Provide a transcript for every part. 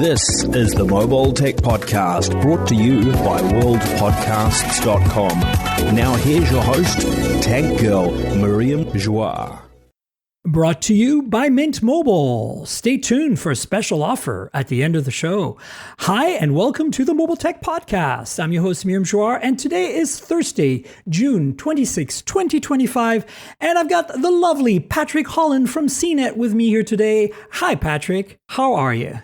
This is the Mobile Tech Podcast, brought to you by worldpodcasts.com. Now here's your host, Tech Girl, Miriam Joie. Brought to you by Mint Mobile. Stay tuned for a special offer at the end of the show. Hi, and welcome to the Mobile Tech Podcast. I'm your host, Miriam Joie, and today is Thursday, June 26, 2025, and I've got the lovely Patrick Holland from CNET with me here today. Hi, Patrick. How are you?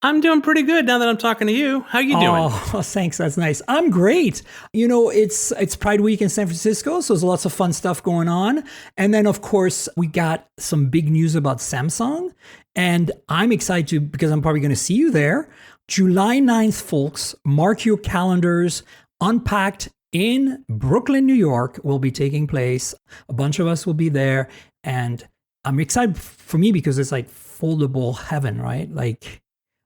I'm doing pretty good now that I'm talking to you. How you doing? Oh, thanks. That's nice. I'm great. You know, it's Pride Week in San Francisco, so there's lots of fun stuff going on. And then, of course, we got some big news about Samsung. And I'm excited because I'm probably going to see you there. July 9th, folks, mark your calendars. Unpacked in Brooklyn, New York will be taking place. A bunch of us will be there. And I'm excited for me because it's like foldable heaven, right?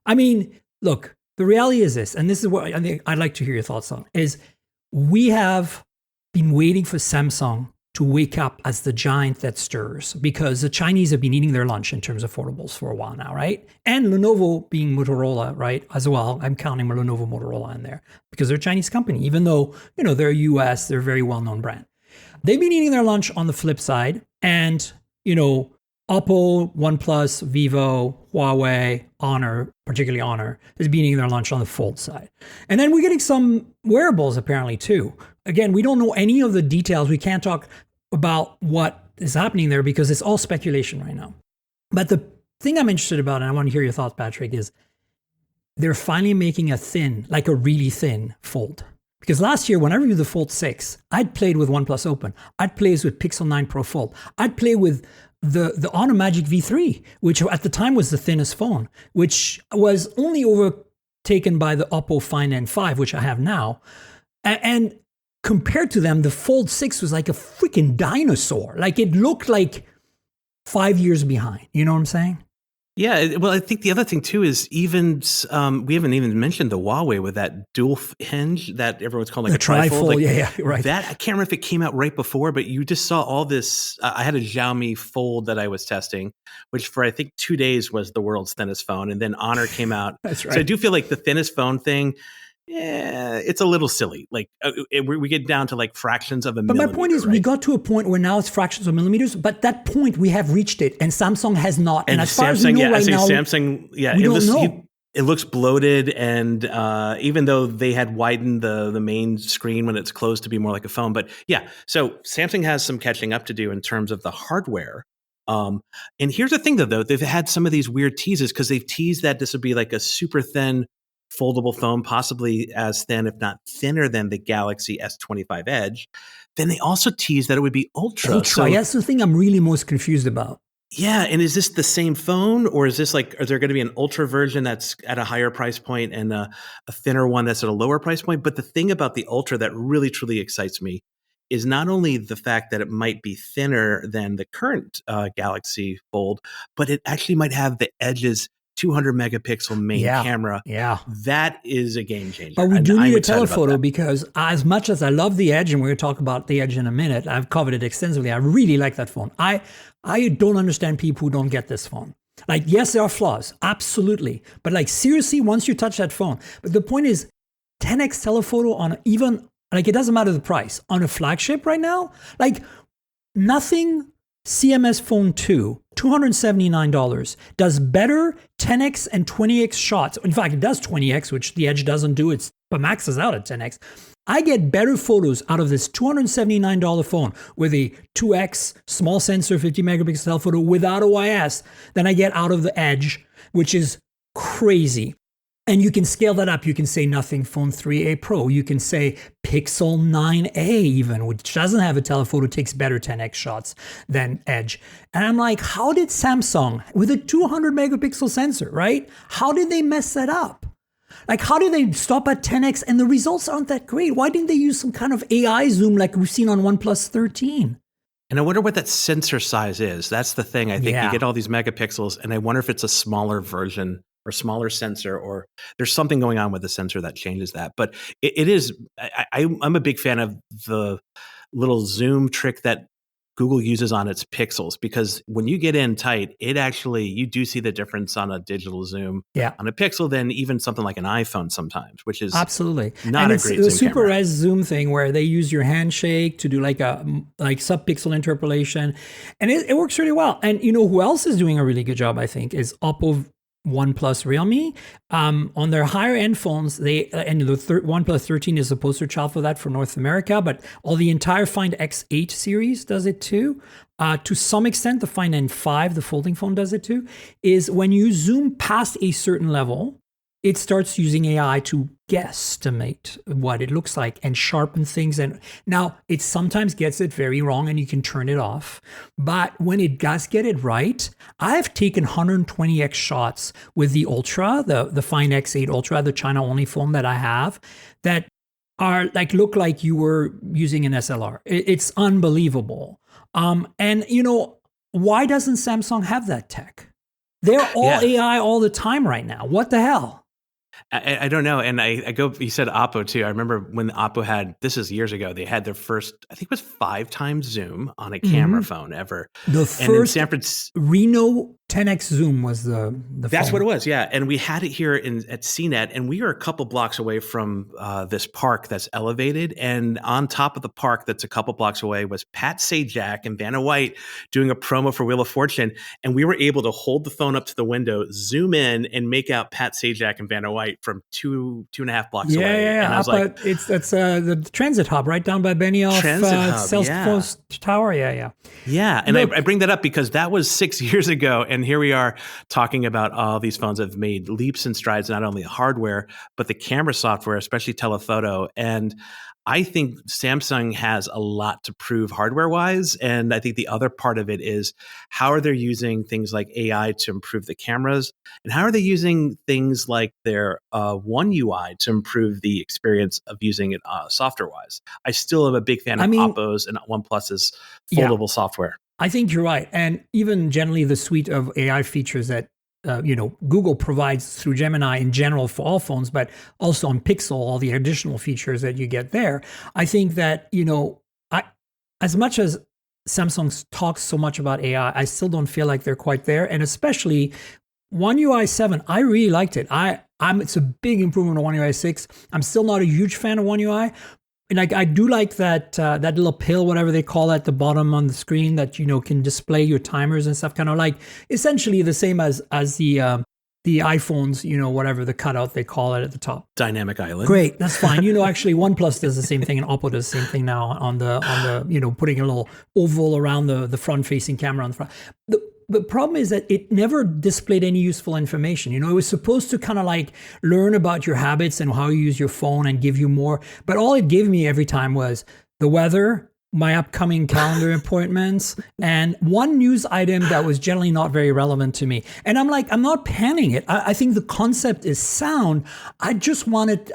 I mean, look, the reality is this, and this is what I think I'd like to hear your thoughts on, is we have been waiting for Samsung to wake up as the giant that stirs, because the Chinese have been eating their lunch in terms of foldables for a while now, right? And Lenovo being Motorola, right, as well. I'm counting Lenovo Motorola in there because they're a Chinese company, even though, you know, they're US, they're a very well-known brand. They've been eating their lunch on the flip side, and, you know, Oppo, OnePlus, Vivo, Huawei, Honor, particularly Honor, is being eating their lunch on the Fold side. And then we're getting some wearables apparently too. Again, we don't know any of the details. We can't talk about what is happening there because it's all speculation right now. But the thing I'm interested about, and I want to hear your thoughts, Patrick, is they're finally making a really thin Fold. Because last year, when I reviewed the Fold 6, I'd played with OnePlus Open. I'd played with Pixel 9 Pro Fold. I'd played with the Honor Magic V3, which at the time was the thinnest phone, which was only overtaken by the Oppo Find N5, which I have now. And compared to them, the Fold 6 was like a freaking dinosaur. Like, it looked like 5 years behind. You know what I'm saying? Yeah, well, I think the other thing too is even we haven't even mentioned the Huawei with that dual hinge that everyone's calling like a trifold. Like, yeah, right. That I can't remember if it came out right before, but you just saw all this. I had a Xiaomi Fold that I was testing, which for I think 2 days was the world's thinnest phone, and then Honor came out. That's right. So I do feel like the thinnest phone thing. Yeah, it's a little silly. Like we get down to like fractions of a millimeter. But my point is, right? We got to a point where now it's fractions of millimeters, but that point we have reached it, and Samsung has not. And as far as we know right now, Samsung, we don't know. It looks bloated, and even though they had widened the main screen when it's closed to be more like a phone, but yeah. So Samsung has some catching up to do in terms of the hardware. And here's the thing, though, they've had some of these weird teases because they've teased that this would be like a super thin foldable phone, possibly as thin, if not thinner than the Galaxy S25 Edge. Then they also teased that it would be ultra. So that's the thing I'm really most confused about. Yeah, and is this the same phone, or is this like, are there going to be an ultra version that's at a higher price point and a thinner one that's at a lower price point? But the thing about the ultra that really, truly excites me is not only the fact that it might be thinner than the current Galaxy Fold, but it actually might have the Edge's 200 megapixel main camera. Yeah. That is a game changer. But we do need a telephoto because as much as I love the Edge, and we're going to talk about the Edge in a minute, I've covered it extensively. I really like that phone. I don't understand people who don't get this phone. Like, yes, there are flaws. Absolutely. But like, seriously, once you touch that phone. But the point is, 10x telephoto on even, like, it doesn't matter the price. On a flagship right now, like, nothing CMS Phone 2, $279, does better 10x and 20x shots. In fact, it does 20x, which the Edge doesn't do. But maxes out at 10x. I get better photos out of this $279 phone with a 2x small sensor, 50 megapixel telephoto without OIS than I get out of the Edge, which is crazy. And you can scale that up. You can say Nothing Phone 3a Pro. You can say Pixel 9a even, which doesn't have a telephoto, takes better 10x shots than Edge. And I'm like, how did Samsung, with a 200 megapixel sensor, right? How did they mess that up? Like, how did they stop at 10x and the results aren't that great? Why didn't they use some kind of AI zoom like we've seen on OnePlus 13? And I wonder what that sensor size is. That's the thing. I think you get all these megapixels, and I wonder if it's a smaller version or smaller sensor, or there's something going on with the sensor that changes that. But it is, I'm a big fan of the little zoom trick that Google uses on its pixels, because when you get in tight, you do see the difference on a digital zoom on a pixel than even something like an iPhone sometimes, which is absolutely not a great zoom camera. The super res zoom thing where they use your handshake to do like sub-pixel interpolation, and it works really well. And you know who else is doing a really good job, I think, is Oppo, OnePlus, Realme. On their higher end phones, and the OnePlus 13 is the poster child for that for North America, but the entire Find X8 series does it too. To some extent, the Find N5, the folding phone, does it too. Is when you zoom past a certain level, it starts using AI to guesstimate what it looks like and sharpen things. And now it sometimes gets it very wrong and you can turn it off. But when it does get it right, I've taken 120x shots with the Ultra, the Find X8 Ultra, the China only phone that I have, that are look like you were using an SLR. It's unbelievable. And you know, why doesn't Samsung have that tech? They're all AI all the time right now. What the hell? I don't know. And you said Oppo too. I remember when Oppo this is years ago, they had their first, I think it was 5 times zoom on a camera phone ever. The first Reno 10x zoom was the That's phone. what it was, yeah. And we had it here at CNET, and we are a couple blocks away from this park that's elevated. And on top of the park that's a couple blocks away was Pat Sajak and Vanna White doing a promo for Wheel of Fortune. And we were able to hold the phone up to the window, zoom in, and make out Pat Sajak and Vanna White from 2.5 blocks away. Yeah. And I was like, that's the transit hub right down by Benioff Salesforce Tower. Yeah, and I bring that up because that was 6 years ago, and here we are talking about all these phones that have made leaps and strides, not only the hardware, but the camera software, especially telephoto. And I think Samsung has a lot to prove hardware-wise, and I think the other part of it is how are they using things like AI to improve the cameras, and how are they using things like their One UI to improve the experience of using it software-wise. I still am a big fan of Oppo's and OnePlus's foldable software. I think you're right, and even generally the suite of AI features that Google provides through Gemini in general for all phones, but also on Pixel, all the additional features that you get there. I think that, as much as Samsung talks so much about AI, I still don't feel like they're quite there. And especially One UI 7, I really liked it. It's a big improvement on One UI 6. I'm still not a huge fan of One UI. And I do like that little pill, whatever they call it, at the bottom on the screen that can display your timers and stuff. Kind of like essentially the same as the iPhones, whatever the cutout they call it at the top. Dynamic island. Great, that's fine. Actually, OnePlus does the same thing, and Oppo does the same thing now on the putting a little oval around the front-facing camera on the front. The problem is that it never displayed any useful information. It was supposed to kind of like learn about your habits and how you use your phone and give you more. But all it gave me every time was the weather, my upcoming calendar appointments, and one news item that was generally not very relevant to me. And I'm like, I'm not panning it. I think the concept is sound. I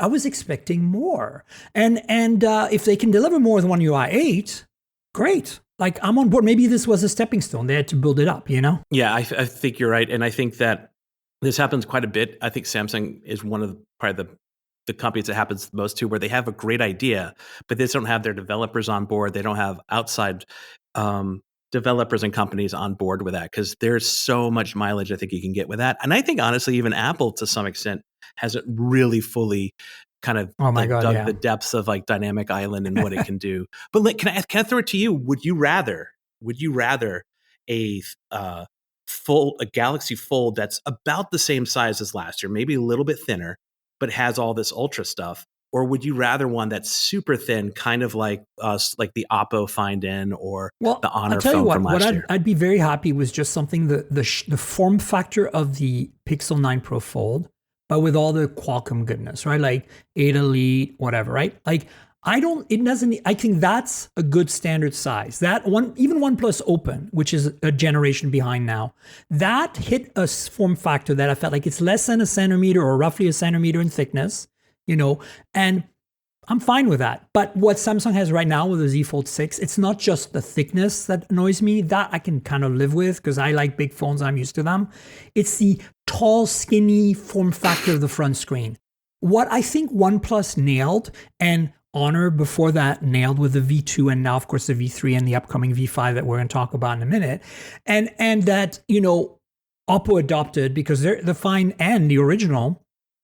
was expecting more. And if they can deliver more than One UI 8, great. Like, I'm on board. Maybe this was a stepping stone. They had to build it up, Yeah, I think you're right. And I think that this happens quite a bit. I think Samsung is one of probably the companies that happens the most to, where they have a great idea, but they just don't have their developers on board. They don't have outside developers and companies on board with that, because there's so much mileage I think you can get with that. And I think, honestly, even Apple, to some extent, hasn't really fully kind of dug the depths of like Dynamic Island and what it can do. But can I throw it to you? Would you rather a Galaxy Fold that's about the same size as last year, maybe a little bit thinner, but has all this ultra stuff? Or would you rather one that's super thin, kind of like the Oppo Find N or the Honor phone from last year? I'd be very happy with just something the form factor of the Pixel 9 Pro Fold, but with all the Qualcomm goodness, right? Like 8 Elite, whatever, right? Like I think that's a good standard size. That one, even OnePlus Open, which is a generation behind now, that hit a form factor that I felt like it's less than a centimeter or roughly a centimeter in thickness, and I'm fine with that. But what Samsung has right now with the Z Fold 6, it's not just the thickness that annoys me. That I can kind of live with because I like big phones. I'm used to them. It's the tall, skinny form factor of the front screen. What I think OnePlus nailed, and Honor before that, nailed with the V2, and now of course the V3 and the upcoming V5 that we're going to talk about in a minute, and that Oppo adopted, because the Find N, the original,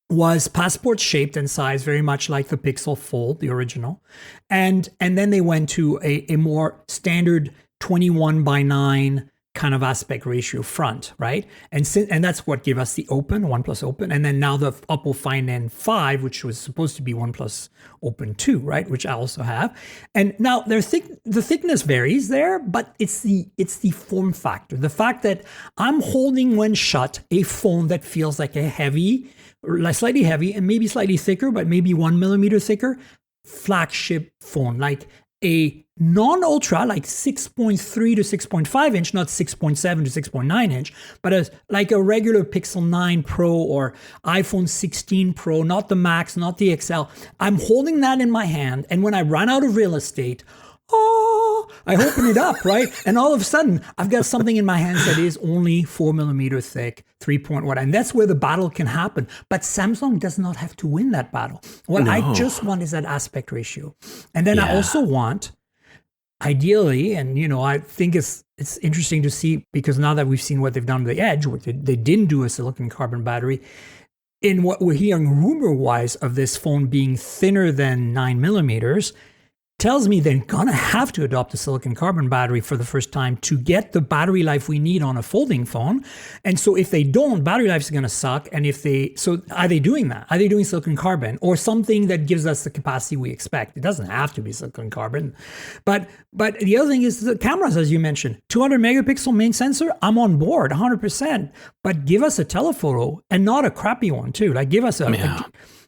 was passport shaped and size, very much like the Pixel Fold, the original, and then they went to a more standard 21:9 kind of aspect ratio front, right? And that's what gave us the OnePlus Open, and then now the Oppo Find N5, which was supposed to be OnePlus Open 2, right? Which I also have. And now the thickness varies there, but it's the form factor, the fact that I'm holding when shut a phone that feels like a slightly heavy, and maybe slightly thicker, but maybe 1 millimeter thicker flagship phone, like a non-ultra, like 6.3 to 6.5 inch, not 6.7 to 6.9 inch, but like a regular Pixel 9 Pro or iPhone 16 Pro, not the Max, not the XL. I'm holding that in my hand, and when I run out of real estate, I open it up, right? And all of a sudden, I've got something in my hands that is only 4 millimeter thick, 3.1, and that's where the battle can happen. But Samsung does not have to win that battle. What I just want is that aspect ratio. And then I also want, ideally, and I think it's interesting to see, because now that we've seen what they've done to the Edge, they didn't do a silicon carbon battery. In what we're hearing rumor-wise of this phone being thinner than 9 millimeters, tells me they're gonna have to adopt a silicon carbon battery for the first time to get the battery life we need on a folding phone. And so if they don't, battery life is gonna suck. And so are they doing that? Are they doing silicon carbon or something that gives us the capacity we expect? It doesn't have to be silicon carbon. But the other thing is the cameras, as you mentioned, 200 megapixel main sensor, I'm on board 100%, but give us a telephoto, and not a crappy one too. Like give us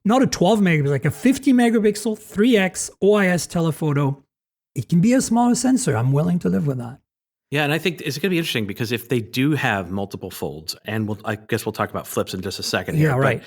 not a 12 megapixel, like a 50 megapixel 3x OIS telephoto. It can be a smaller sensor. I'm willing to live with that. Yeah, and I think it's going to be interesting, because if they do have multiple folds, and I guess we'll talk about flips in just a second here. Yeah, right.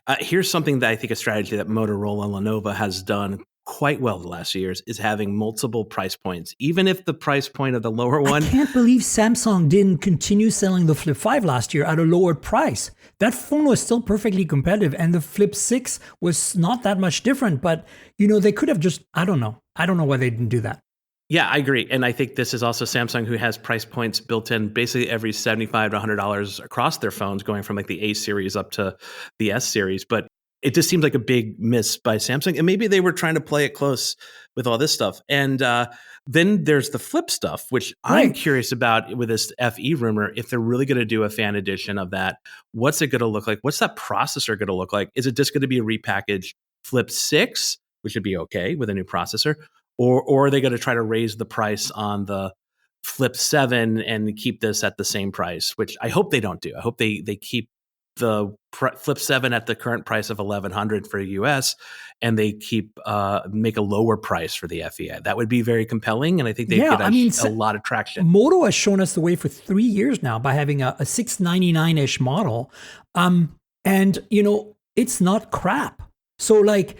But here's something that I think a strategy that Motorola and Lenovo has done quite well the last years is having multiple price points, even if the price point of the lower one. I can't believe Samsung didn't continue selling the Flip 5 last year at a lower price. That phone was still perfectly competitive, and the Flip 6 was not that much different, but they could have just, I don't know why they didn't do that. Yeah, I agree. And I think this is also Samsung, who has price points built in basically every $75 to $100 across their phones, going from like the A series up to the S series. But it just seems like a big miss by Samsung. And maybe they were trying to play it close with all this stuff. And then there's the Flip stuff, which I'm curious about with this FE rumor, if they're really going to do a fan edition of that. What's it going to look like? What's that processor going to look like? Is it just going to be a repackaged Flip 6, which would be okay with a new processor? Or are they going to try to raise the price on the Flip 7 and keep this at the same price, which I hope they don't do. I hope they keep the Flip 7 at the current price of $1,100 for US, and they make a lower price for the FE. That would be very compelling, and I think they get a lot of traction. Moto has shown us the way for 3 years now by having a $699-ish model, and it's not crap. So like.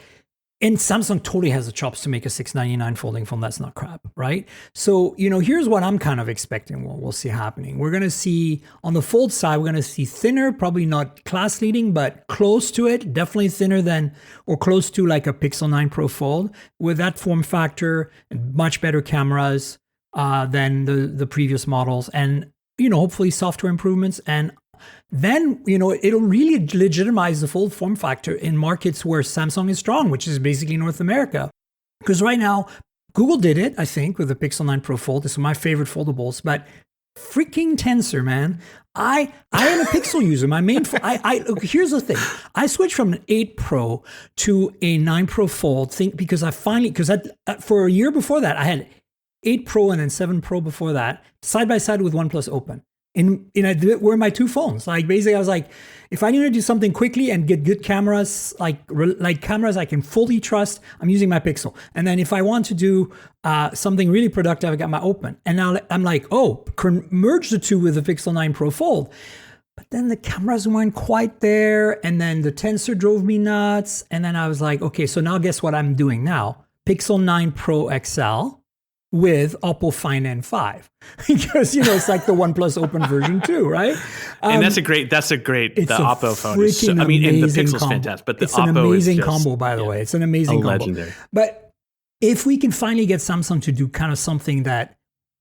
And Samsung totally has the chops to make a $699 folding phone that's not crap, right? So, here's what I'm kind of expecting we'll see happening. We're going to see, on the Fold side, we're going to see thinner, probably not class leading, but close to it, definitely thinner than, or close to like a Pixel 9 Pro Fold, with that form factor and much better cameras than the previous models, and, hopefully software improvements. And then, it'll really legitimize the Fold form factor in markets where Samsung is strong, which is basically North America. Because right now, Google did it, I think, with the Pixel 9 Pro Fold. It's my favorite foldables, but freaking Tensor, man. I am a Pixel user. My main, look, here's the thing. I switched from an 8 Pro to a 9 Pro Fold, because for a year before that, I had 8 Pro and then 7 Pro before that, side by side with OnePlus Open. Were my two phones. Like basically, I was like, if I need to do something quickly and get good cameras, like cameras I can fully trust, I'm using my Pixel. And then if I want to do something really productive, I got my Open. And now I'm like, merge the two with the Pixel 9 Pro Fold. But then the cameras weren't quite there, and then the Tensor drove me nuts. And then I was like, okay, so now guess what I'm doing now? Pixel 9 Pro XL with Oppo Find N5, because it's like the OnePlus Open version 2, right? And that's a great. The Oppo phone is. And the Pixel's fantastic, but the Oppo an amazing is just, combo, by the way. It's an amazing combo. Legendary. But if we can finally get Samsung to do kind of something that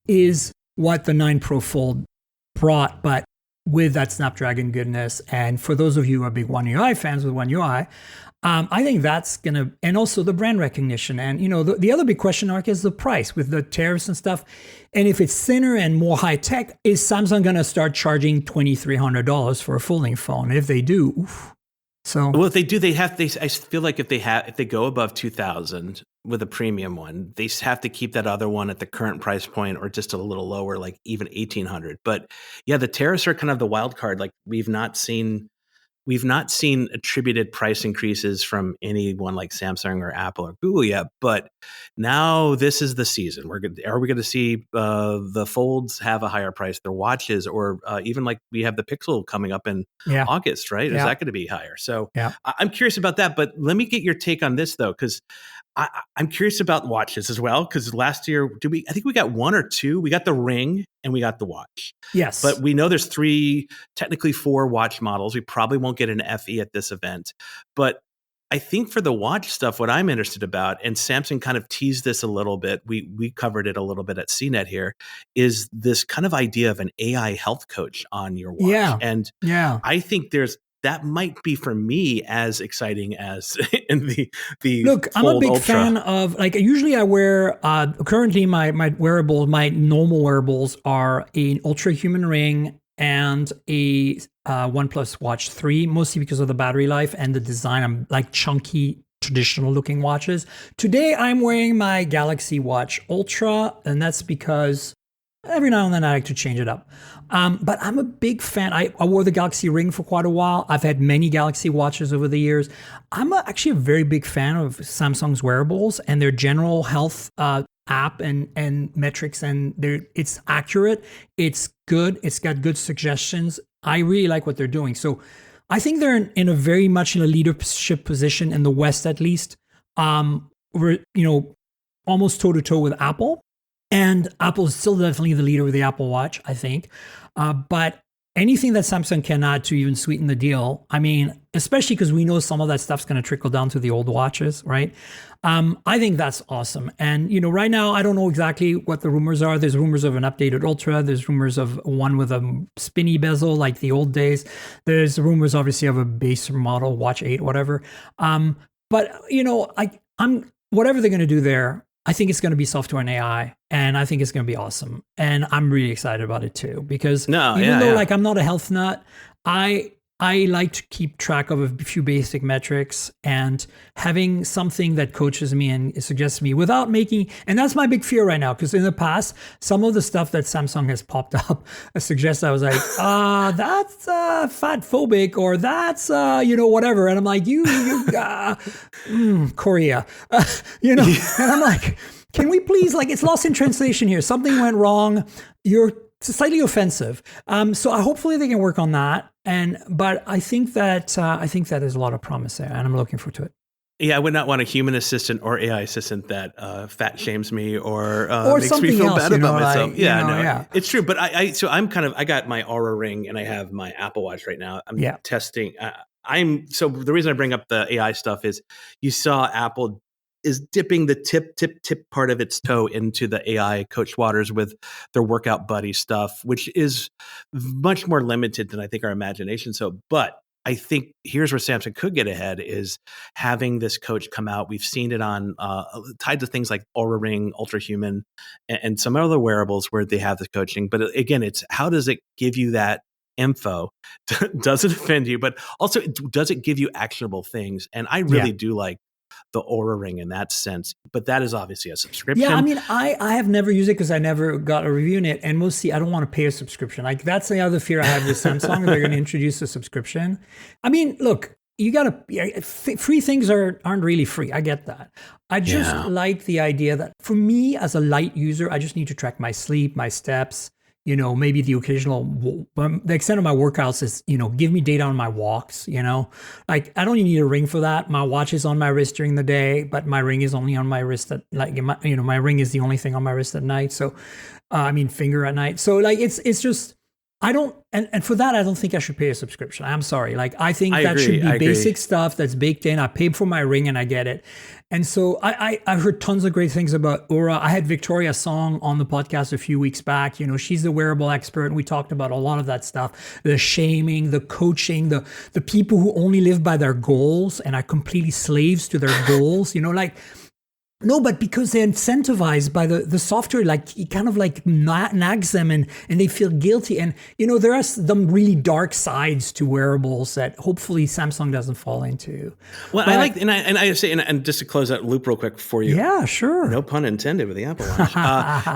is what the 9 Pro Fold brought, but with that Snapdragon goodness. And for those of you who are big One UI fans with One UI, I think that's going to, and also the brand recognition. And, the other big question mark is the price with the tariffs and stuff. And if it's thinner and more high tech, is Samsung going to start charging $2,300 for a folding phone? If they do, oof. So, well, if they do, I feel like if they go above 2,000 with a premium one, they have to keep that other one at the current price point or just a little lower, like even 1,800. But yeah, the tariffs are kind of the wild card. Like we've not seen attributed price increases from anyone like Samsung or Apple or Google yet, but now this is the season. Are we going to see the Folds have a higher price, their watches, or even like we have the Pixel coming up in August, right? Yeah. Is that going to be higher? So I'm curious about that, but let me get your take on this though, because I'm curious about watches as well, because last year, I think we got one or two. We got the Ring and we got the watch. Yes. But we know there's technically 4 watch models. We probably won't get an FE at this event. But I think for the watch stuff, what I'm interested about, and Samsung kind of teased this a little bit, we covered it a little bit at CNET here, is this kind of idea of an AI health coach on your watch. Yeah. And I think that might be for me as exciting as in the Look, I'm a big Ultra. fan of, like, usually I wear, currently my wearables, my normal wearables are an Ultra Human Ring and a OnePlus Watch 3, mostly because of the battery life and the design. I'm like chunky, traditional looking watches. Today I'm wearing my Galaxy Watch Ultra, and that's because every now and then I like to change it up. But I'm a big fan. I wore the Galaxy Ring for quite a while. I've had many Galaxy Watches over the years. I'm actually a very big fan of Samsung's wearables and their general health app and metrics. And it's accurate. It's good. It's got good suggestions. I really like what they're doing. So I think they're in a very much in a leadership position in the West, at least. We're, almost toe to toe with Apple. And Apple is still definitely the leader with the Apple Watch, I think. But anything that Samsung can add to even sweeten the deal, I mean, especially because we know some of that stuff's going to trickle down to the old watches, right? I think that's awesome. And, right now, I don't know exactly what the rumors are. There's rumors of an updated Ultra. There's rumors of one with a spinny bezel like the old days. There's rumors, obviously, of a base model, Watch 8, whatever. But, I'm whatever they're going to do there, I think it's going to be software and AI, and I think it's going to be awesome. And I'm really excited about it too, because like I'm not a health nut, I like to keep track of a few basic metrics, and having something that coaches me and suggests me without making, and that's my big fear right now, because in the past, some of the stuff that Samsung has popped up suggests I was like, that's fat phobic, or that's, whatever. And I'm like, Korea, and I'm like, can we please, like, it's lost in translation here. Something went wrong. You're slightly offensive. So hopefully they can work on that. But I think that there's a lot of promise there, and I'm looking forward to it. Yeah, I would not want a human assistant or AI assistant that fat shames me or makes me feel bad about myself. It's true. But I got my Aura Ring and I have my Apple Watch right now. I'm testing. So the reason I bring up the AI stuff is you saw Apple is dipping the tip part of its toe into the AI coach waters with their workout buddy stuff, which is much more limited than I think our imagination. But I think here's where Samsung could get ahead is having this coach come out. We've seen it on tied to things like Aura Ring, Ultra Human, and some other wearables where they have the coaching. But again, it's how does it give you that info? Does it offend you? But also, does it give you actionable things? And I really do like the Aura Ring in that sense, but that is obviously a subscription. Yeah, I mean, I have never used it because I never got a review in it, and mostly I don't want to pay a subscription. Like, that's the other fear I have with Samsung. They're going to introduce a subscription. I mean, look, you got to free things aren't really free. I get that. I just like the idea that for me as a light user, I just need to track my sleep, my steps. Maybe the occasional, the extent of my workouts is, give me data on my walks, like I don't even need a ring for that. My watch is on my wrist during the day, but my ring is only on my wrist my ring is the only thing on my wrist at night. So, finger at night. So like, it's just, I don't, and for that, I don't think I should pay a subscription. I'm sorry. Like, I think I that agree, should I be agree. basic stuff that's baked in. I paid for my ring and I get it. And so I've heard tons of great things about Aura. I had Victoria Song on the podcast a few weeks back. You know, she's the wearable expert, and we talked about a lot of that stuff, the shaming, the coaching, the people who only live by their goals and are completely slaves to their goals, you know, like, no, but because they're incentivized by the software, like it kind of like nags them and they feel guilty. And, you know, there are some really dark sides to wearables that hopefully Samsung doesn't fall into. Well, but, I like, and I say, and just to close that loop real quick for you. Yeah, sure. No pun intended with the Apple Watch.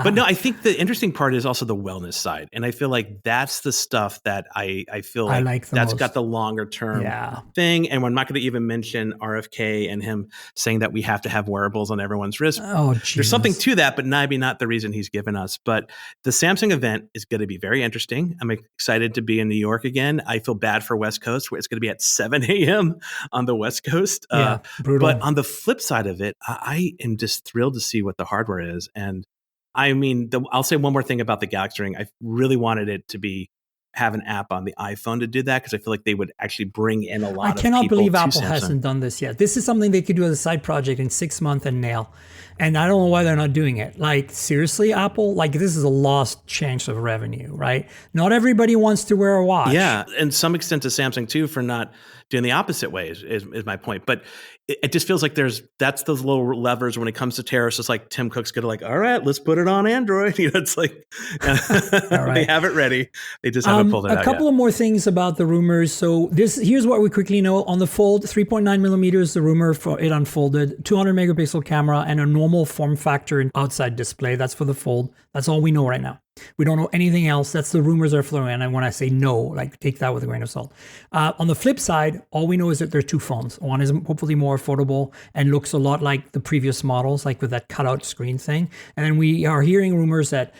But no, I think the interesting part is also the wellness side. And I feel like that's the stuff that I feel like that's most. got the longer term thing. And we're not going to even mention RFK and him saying that we have to have wearables on everyone's wrist. Oh, Jesus. There's something to that, but maybe not the reason he's given us. But the Samsung event is going to be very interesting. I'm excited to be in New York again. I feel bad for West Coast, where it's going to be at 7 a.m. on the West Coast. Brutal. But on the flip side of it, I am just thrilled to see what the hardware is. And I mean, I'll say one more thing about the Galaxy Ring. I really wanted it to have an app on the iPhone to do that, because I feel like they would actually bring in a lot of people. I cannot believe Apple Samsung. hasn't done this yet. This is something they could do as a side project in 6 months and nail. And I don't know why they're not doing it. Like, seriously, Apple, like, this is a lost chance of revenue, right? Not everybody wants to wear a watch. Yeah, and some extent to Samsung too for not doing the opposite way is my point. But it just feels like that's those little levers when it comes to tariffs. It's like Tim Cook's gonna like, all right, let's put it on Android. You know, it's like they have it ready. They just haven't pulled it out yet. A couple of more things about the rumors. So here's what we quickly know. On the Fold, 3.9 millimeters, the rumor for it unfolded, 200 megapixel camera and a normal form factor and outside display. That's for the Fold. That's all we know right now. We don't know anything else. That's the rumors that are flowing. And when I say no, like, take that with a grain of salt. On the flip side, all we know is that there's two phones. One is hopefully more affordable and looks a lot like the previous models, like with that cutout screen thing. And then we are hearing rumors that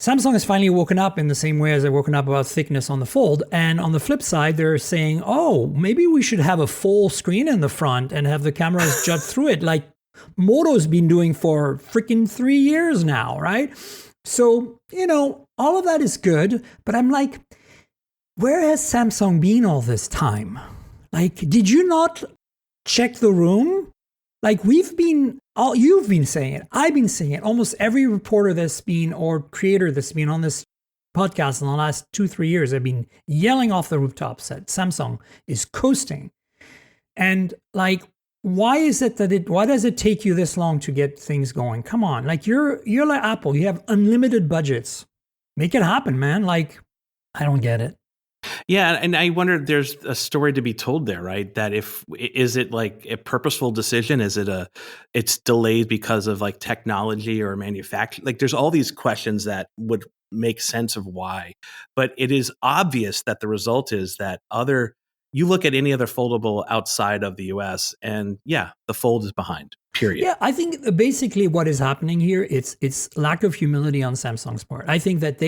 Samsung has finally woken up in the same way as they're woken up about thickness on the Fold. And on the flip side, they're saying, oh, maybe we should have a full screen in the front and have the cameras jut through it, like Moto's been doing for freaking 3 years now, right? So, you know, all of that is good, but I'm like, where has Samsung been all this time? Like, did you not check the room? Like, you've been saying it, I've been saying it, almost every reporter that's been, or creator that's been on this podcast in the last 2-3 years have been yelling off the rooftops that Samsung is coasting. And like, why does it take you this long to get things going? Come on, like you're like Apple, you have unlimited budgets. Make it happen, man. Like, I don't get it. Yeah, and I wonder if there's a story to be told there, right? That is it like a purposeful decision? Is it it's delayed because of like technology or manufacturing? Like, there's all these questions that would make sense of why. But it is obvious that the result is that you look at any other foldable outside of the US, and yeah, the Fold is behind. Period. Yeah, I think basically what is happening here, it's lack of humility on Samsung's part. I think that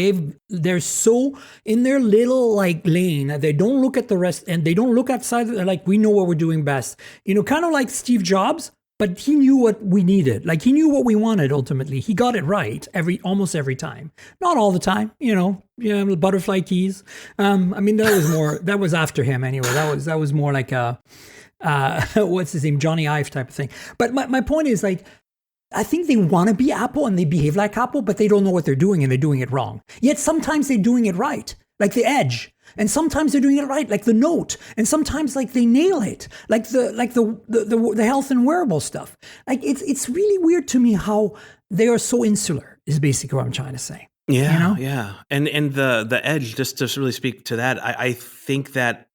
they're so in their little like lane, they don't look at the rest and they don't look outside. They're like, we know what we're doing best. You know, kind of like Steve Jobs, but he knew what we needed. Like, he knew what we wanted ultimately. He got it right almost every time. Not all the time, you know, butterfly keys. I mean, that was after him anyway. That was more like a what's his name, Johnny Ive type of thing. But my point is, like, I think they want to be Apple and they behave like Apple, but they don't know what they're doing and they're doing it wrong. Yet sometimes they're doing it right, like the Edge. And sometimes they're doing it right, like the Note. And sometimes like they nail it, like the health and wearable stuff. Like, it's really weird to me how they are so insular, is basically what I'm trying to say. Yeah, you know? Yeah. And the Edge, just to really speak to that, I think that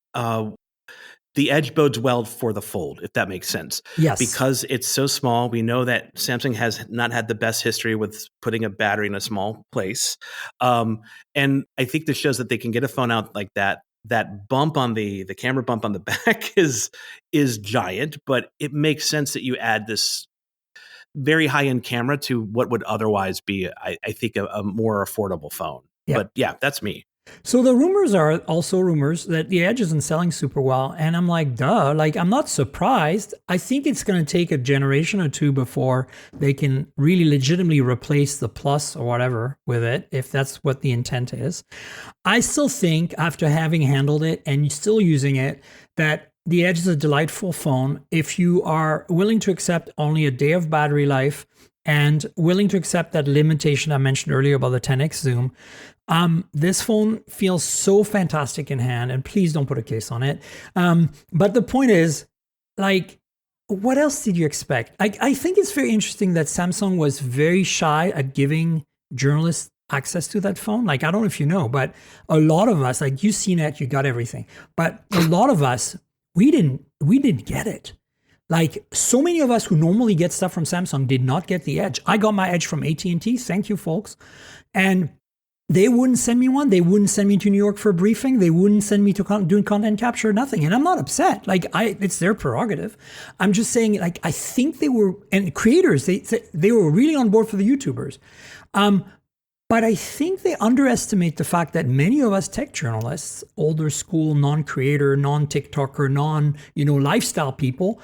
the Edge bodes well for the Fold, if that makes sense. Yes. Because it's so small. We know that Samsung has not had the best history with putting a battery in a small place. And I think this shows that they can get a phone out like that. That bump on the camera bump on the back is giant, but it makes sense that you add this very high-end camera to what would otherwise be, I think, a more affordable phone. Yeah. But yeah, that's me. So the rumors are also rumors that the Edge isn't selling super well. And I'm like, duh, like I'm not surprised. I think it's going to take a generation or two before they can really legitimately replace the Plus or whatever with it, if that's what the intent is. I still think after having handled it and still using it, that the Edge is a delightful phone. If you are willing to accept only a day of battery life and willing to accept that limitation I mentioned earlier about the 10x zoom, this phone feels so fantastic in hand, and please don't put a case on it. But the point is, like, what else did you expect? I think it's very interesting that Samsung was very shy at giving journalists access to that phone. Like, I don't know if you know, but a lot of us, like you CNET, you got everything. But a lot of us, we didn't get it. Like, so many of us who normally get stuff from Samsung did not get the Edge. I got my Edge from AT&T. Thank you, folks. And they wouldn't send me one. They wouldn't send me to New York for a briefing. They wouldn't send me to doing content capture, nothing. And I'm not upset. Like, it's their prerogative. I'm just saying, like, I think they were, and creators, they were really on board for the YouTubers. But I think they underestimate the fact that many of us tech journalists, older school, non-creator, non-TikToker, lifestyle people,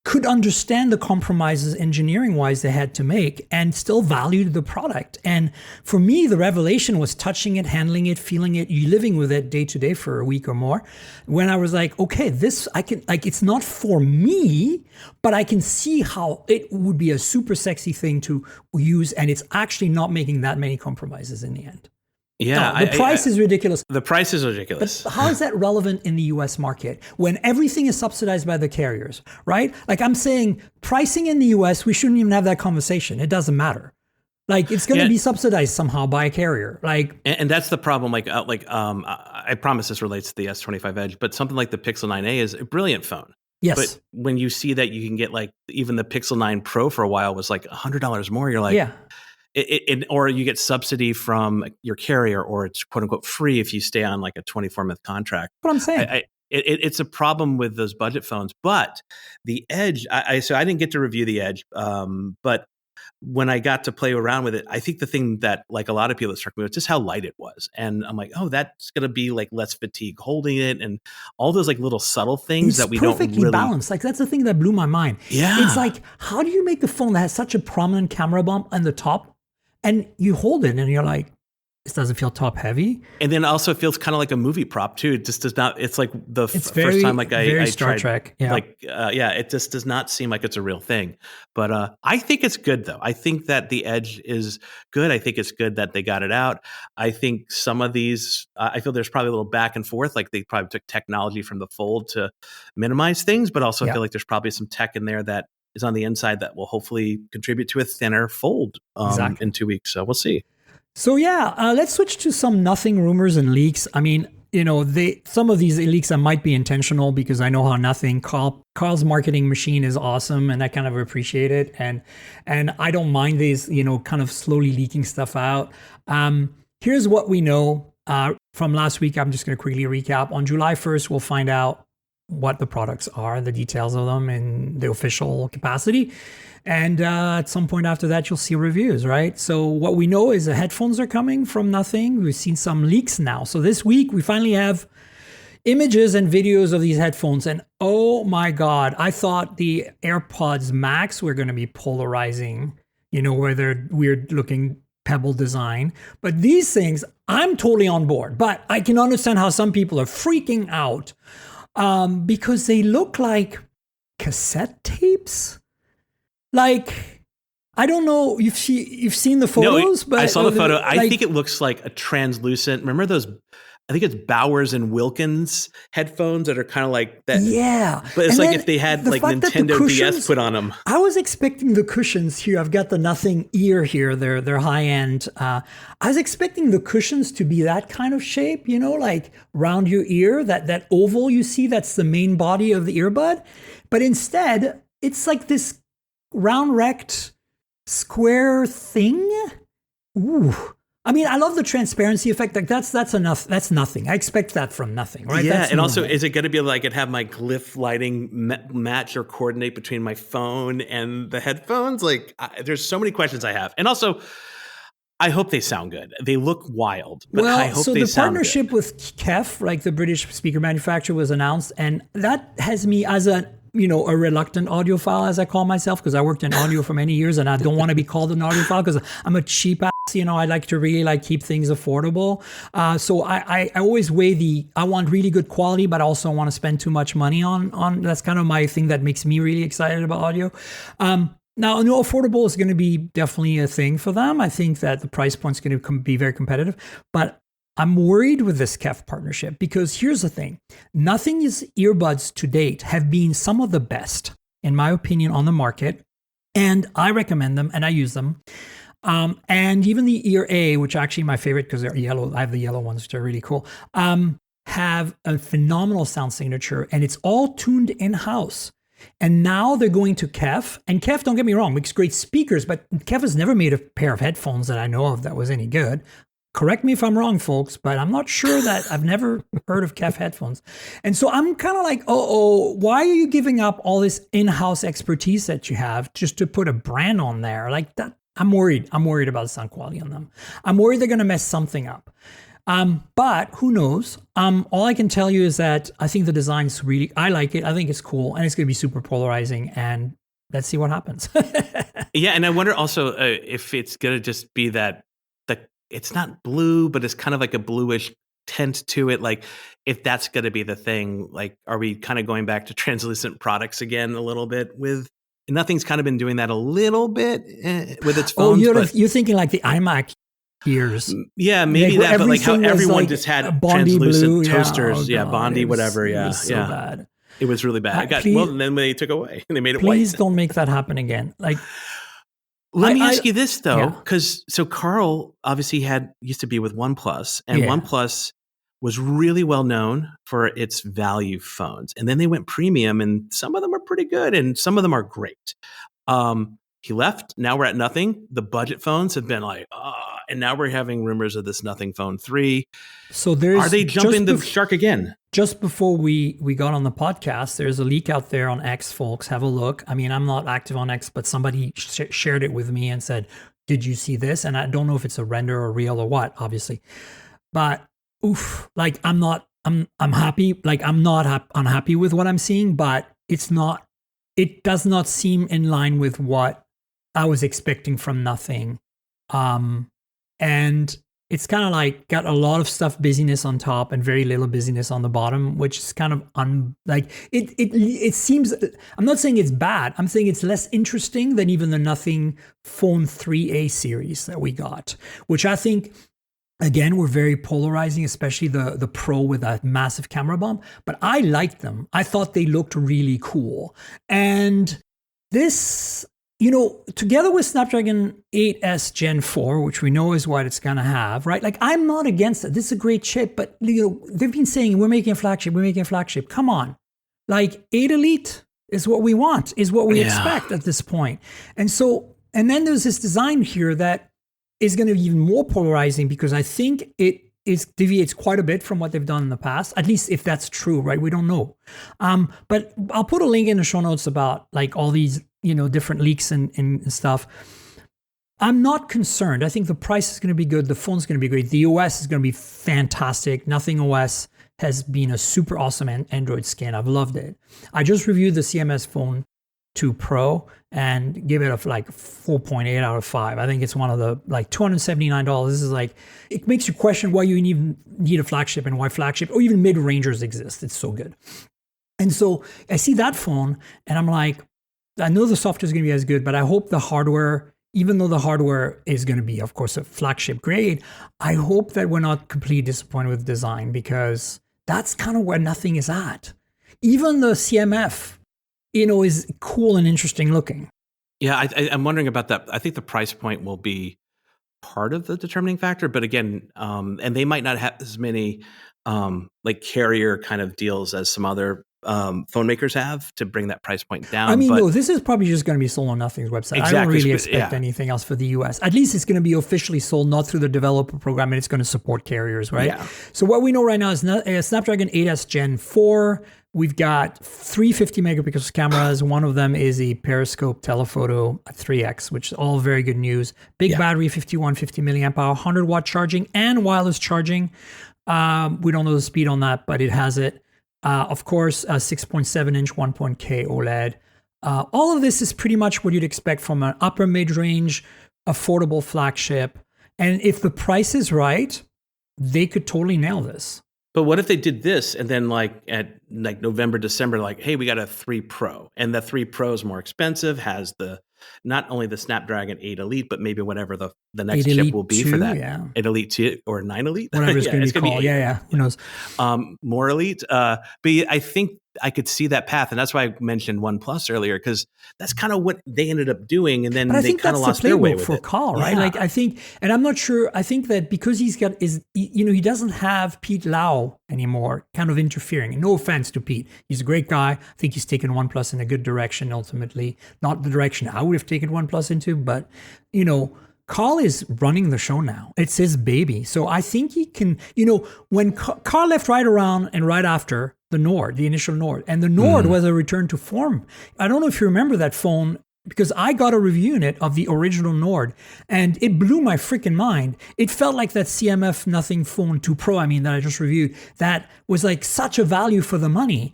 could understand the compromises engineering-wise they had to make and still valued the product. And for me, the revelation was touching it, handling it, feeling it, you living with it day to day for a week or more. When I was like, okay, this, I can, like, it's not for me, but I can see how it would be a super sexy thing to use, and it's actually not making that many compromises in the end. Yeah, no, the price is ridiculous. The price is ridiculous. But how is that relevant in the US market when everything is subsidized by the carriers, right? Like, I'm saying pricing in the US, we shouldn't even have that conversation. It doesn't matter. Like, it's going to be subsidized somehow by a carrier. Like, and that's the problem. I promise this relates to the S25 Edge, but something like the Pixel 9a is a brilliant phone. Yes. But when you see that you can get, like, even the Pixel 9 Pro for a while was like $100 more, you're like, yeah. Or you get subsidy from your carrier, or it's quote unquote free if you stay on like a 24-month contract. What I'm saying. It's a problem with those budget phones. But the Edge, so I didn't get to review the Edge, but when I got to play around with it, I think the thing that, like, a lot of people, that struck me was just how light it was. And I'm like, oh, that's going to be like less fatigue holding it, and all those like little subtle things that we don't really... It's perfectly balanced. Like, that's the thing that blew my mind. Yeah. It's like, how do you make a phone that has such a prominent camera bump on the top, and you hold it and you're like, this doesn't feel top heavy. And then also it feels kind of like a movie prop too. It just does not, it's like first time like I Star tried, Trek. Yeah. It just does not seem like it's a real thing. But I think it's good though. I think that the Edge is good. I think it's good that they got it out. I think some of these, I feel there's probably a little back and forth. Like, they probably took technology from the Fold to minimize things, but also I feel like there's probably some tech in there that is on the inside that will hopefully contribute to a thinner Fold in 2 weeks. So we'll see. So let's switch to some nothing rumors and leaks. I mean, some of these leaks might be intentional, because I know how nothing Carl's marketing machine is awesome, and I kind of appreciate it. And I don't mind these, kind of slowly leaking stuff out. Here's what we know from last week. I'm just going to quickly recap. On July 1st, we'll find out what the products are, the details of them in the official capacity. And at some point after that, you'll see reviews, right? So what we know is the headphones are coming from nothing. We've seen some leaks now. So this week, we finally have images and videos of these headphones. And oh my God, I thought the AirPods Max were going to be polarizing, where they're weird looking pebble design. But these things, I'm totally on board. But I can understand how some people are freaking out because they look like cassette tapes. Like, I don't know. You've seen the photos, but I saw the photo. I think it looks like a translucent. Remember those? I think it's Bowers and Wilkins headphones that are kind of like that. Yeah, but it's like if they had like Nintendo DS put on them. I was expecting the cushions here. I've got the nothing ear here. They're high end. I was expecting the cushions to be that kind of shape, like round your ear. That oval you see. That's the main body of the earbud. But instead, it's like this round rect square thing. Ooh. I mean, I love the transparency effect. Like, that's enough. That's nothing. I expect that from nothing, right? Yeah, that's and also, is it going to be like it have my glyph lighting match or coordinate between my phone and the headphones? Like, there's so many questions I have. And also, I hope they sound good. They look wild, but well, I hope so they the sound partnership good. with KEF, like the British speaker manufacturer, was announced, and that has me as a reluctant audiophile, as I call myself, because I worked in audio for many years, and I don't want to be called an audiophile because I'm a cheap ass. I like to really keep things affordable. So I always weigh I want really good quality, but I also want to spend too much money on. That's kind of my thing that makes me really excited about audio. Now, affordable is going to be definitely a thing for them. I think that the price point is going to be very competitive, but I'm worried with this KEF partnership because here's the thing. Nothing's earbuds to date have been some of the best, in my opinion, on the market. And I recommend them and I use them. And even the Ear A, which are actually my favorite because they're yellow. I have the yellow ones, which are really cool. Have a phenomenal sound signature and it's all tuned in-house. And now they're going to KEF. And KEF, don't get me wrong, makes great speakers, but KEF has never made a pair of headphones that I know of that was any good. Correct me if I'm wrong, folks, but I'm not sure that I've never heard of KEF headphones. And so I'm kind of like, why are you giving up all this in-house expertise that you have just to put a brand on there? Like that, I'm worried. I'm worried about the sound quality on them. I'm worried they're going to mess something up. But who knows? All I can tell you is that I think the design's I like it. I think it's cool and it's going to be super polarizing and let's see what happens. Yeah. And I wonder also if it's going to just be that it's not blue, but it's kind of like a bluish tint to it. Like if that's going to be the thing, like, are we kind of going back to translucent products again a little bit nothing's kind of been doing that a little bit with its phones. You're thinking like the iMac ears. Yeah, maybe that, but like how everyone just had translucent toasters. Yeah, Bondi, whatever. Yeah. It was so bad. It was really bad. And then they took away and they made it white. Please don't make that happen again. Let me ask you this though, because Carl obviously used to be with OnePlus, and OnePlus was really well known for its value phones, and then they went premium, and some of them are pretty good, and some of them are great. He left. Now we're at nothing. The budget phones have been and now we're having rumors of this Nothing Phone 3. So are they jumping the shark again? Just before we got on the podcast, there's a leak out there on X, folks. Have a look. I mean, I'm not active on X, but somebody shared it with me and said, "Did you see this?" And I don't know if it's a render or real or what, obviously. But I'm happy. Like I'm not unhappy with what I'm seeing, but it does not seem in line with what I was expecting from Nothing. And it's kind of like got a lot of stuff busyness on top and very little busyness on the bottom, which is kind of it seems, I'm not saying it's bad. I'm saying it's less interesting than even the Nothing Phone 3A series that we got, which I think, again, were very polarizing, especially the Pro with that massive camera bump. But I liked them. I thought they looked really cool. And this, together with Snapdragon 8S Gen 4, which we know is what it's going to have, right? Like, I'm not against it. This is a great chip, but, they've been saying, we're making a flagship. Come on. Like, 8 Elite is what we want, is what we expect at this point. And then there's this design here that is going to be even more polarizing because I think it deviates quite a bit from what they've done in the past, at least if that's true, right? We don't know. But I'll put a link in the show notes about like all these, different leaks and stuff. I'm not concerned. I think the price is going to be good. The phone's going to be great. The OS is going to be fantastic. Nothing OS has been a super awesome Android skin. I've loved it. I just reviewed the CMS Phone 2 Pro and give it a 4.8 out of 5. I think it's one of the $279. This is it makes you question why you even need a flagship and why flagship or even mid-rangers exist. It's so good. And so I see that phone and I'm like, I know the software is going to be as good, but I hope the hardware, even though the hardware is going to be, of course, a flagship grade, I hope that we're not completely disappointed with design because that's kind of where Nothing is at. Even the CMF, is cool and interesting looking. Yeah, I'm wondering about that. I think the price point will be part of the determining factor, but again, and they might not have as many carrier kind of deals as some other phone makers have to bring that price point down. I mean, no, this is probably just going to be sold on Nothing's website. Exactly. I don't really expect anything else for the US. At least it's going to be officially sold, not through the developer program, and it's going to support carriers, right? Yeah. So what we know right now is Snapdragon 8S Gen 4 We've got 350 megapixel cameras. One of them is a periscope telephoto at 3x, which is all very good news. Big battery, 5150 milliamp hour, 100-watt charging and wireless charging. We don't know the speed on that, but it has it. Of course, a 6.7-inch 1.K OLED. All of this is pretty much what you'd expect from an upper mid-range, affordable flagship. And if the price is right, they could totally nail this. But what if they did this and then at November, December, hey, we got a 3 Pro, and the 3 Pro is more expensive, has not only the Snapdragon 8 Elite, but maybe whatever the next chip will be 2, for that. 8 Elite 2 or 9 Elite. Whatever it's going to be called. Who knows? More Elite. But I think I could see that path. And that's why I mentioned OnePlus earlier, because that's kind of what they ended up doing. And then they kind of lost their way with it. Carl, right? I think, and I'm not sure, I think that because he doesn't have Pete Lau anymore kind of interfering. And no offense to Pete. He's a great guy. I think he's taken OnePlus in a good direction ultimately. Not the direction I would have taken OnePlus into, but, Carl is running the show now. It's his baby. So I think he can, when Carl left right around and right after the Nord, the initial Nord, and the Nord was a return to form. I don't know if you remember that phone, because I got a review in it of the original Nord, and it blew my freaking mind. It felt like that CMF Nothing Phone 2 Pro, that I just reviewed, that was such a value for the money.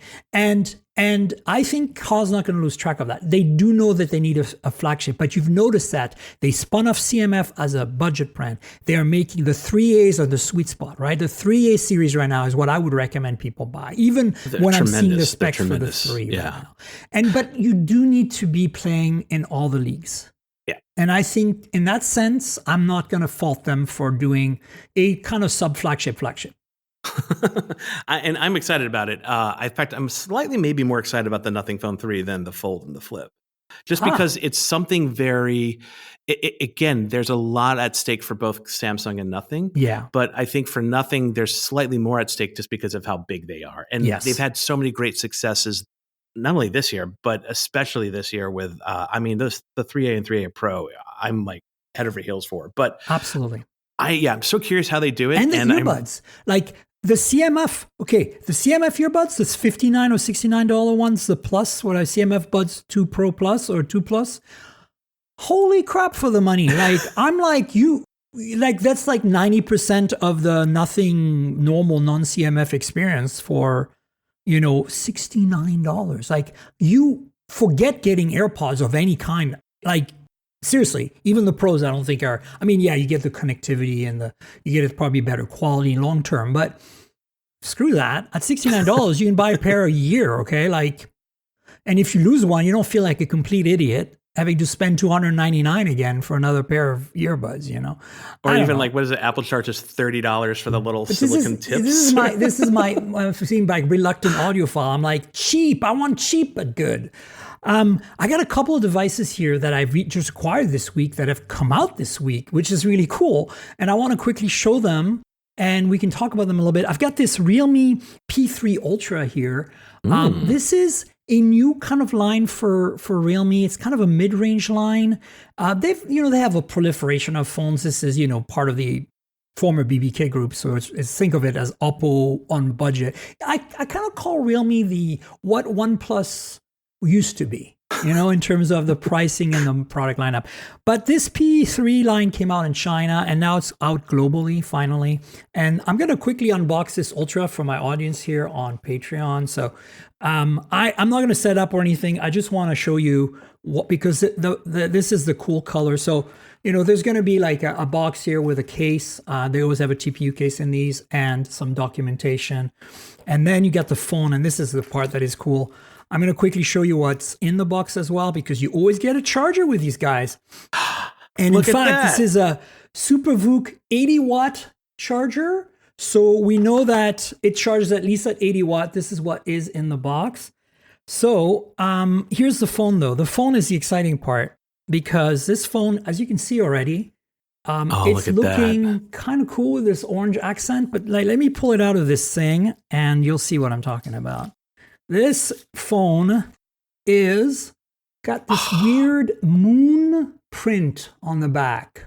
And I think Carl's not going to lose track of that. They do know that they need a flagship, but you've noticed that they spun off CMF as a budget brand. They are making the 3As are the sweet spot, right? The 3A series right now is what I would recommend people buy, even when I'm seeing the specs for the 3 right now. But you do need to be playing in all the leagues. Yeah. And I think in that sense, I'm not going to fault them for doing a kind of sub-flagship. And I'm excited about it. In fact, I'm slightly maybe more excited about the Nothing Phone 3 than the Fold and the Flip. Just because it's something very, again, there's a lot at stake for both Samsung and Nothing. Yeah. But I think for Nothing, there's slightly more at stake just because of how big they are. And they've had so many great successes, not only this year, but especially this year with, the 3A and 3A Pro, I'm head over heels for. But absolutely. I'm so curious how they do it. And the earbuds. The CMF, the CMF earbuds, this $59 or $69 ones, the Plus, CMF Buds 2 Pro Plus or 2 Plus. Holy crap for the money. I'm you, that's 90% of the Nothing normal non-CMF experience for, $69. You forget getting AirPods of any kind. Seriously, even the Pros, I don't think are. You get the connectivity and you get it probably better quality long term, but screw that. At $69, you can buy a pair a year, okay? And if you lose one, you don't feel like a complete idiot having to spend $299 again for another pair of earbuds, Or even what is it? Apple charges $30 for the little silicon tips. This is my I'm seeing reluctant audiophile. I'm cheap. I want cheap but good. I got a couple of devices here that I've just acquired this week that have come out this week, which is really cool. And I want to quickly show them and we can talk about them a little bit. I've got this Realme P3 Ultra here. This is a new kind of line for Realme. It's kind of a mid-range line. They have a proliferation of phones. This is, part of the former BBK group. So think of it as Oppo on budget. I kind of call Realme what OnePlus used to be, in terms of the pricing and the product lineup. But this P3 line came out in China and now it's out globally finally. And I'm going to quickly unbox this Ultra for my audience here on Patreon. So I'm not going to set up or anything. I just want to show you because this is the cool color. So, there's going to be a box here with a case. They always have a TPU case in these and some documentation. And then you get the phone. And this is the part that is cool. I'm going to quickly show you what's in the box as well, because you always get a charger with these guys. And in fact, this is a SuperVOOC 80-watt charger. So we know that it charges at least at 80 watt. This is what is in the box. So here's the phone, though. The phone is the exciting part because this phone, as you can see already, it's looking kind of cool with this orange accent. But let me pull it out of this thing and you'll see what I'm talking about. This phone is got this weird moon print on the back.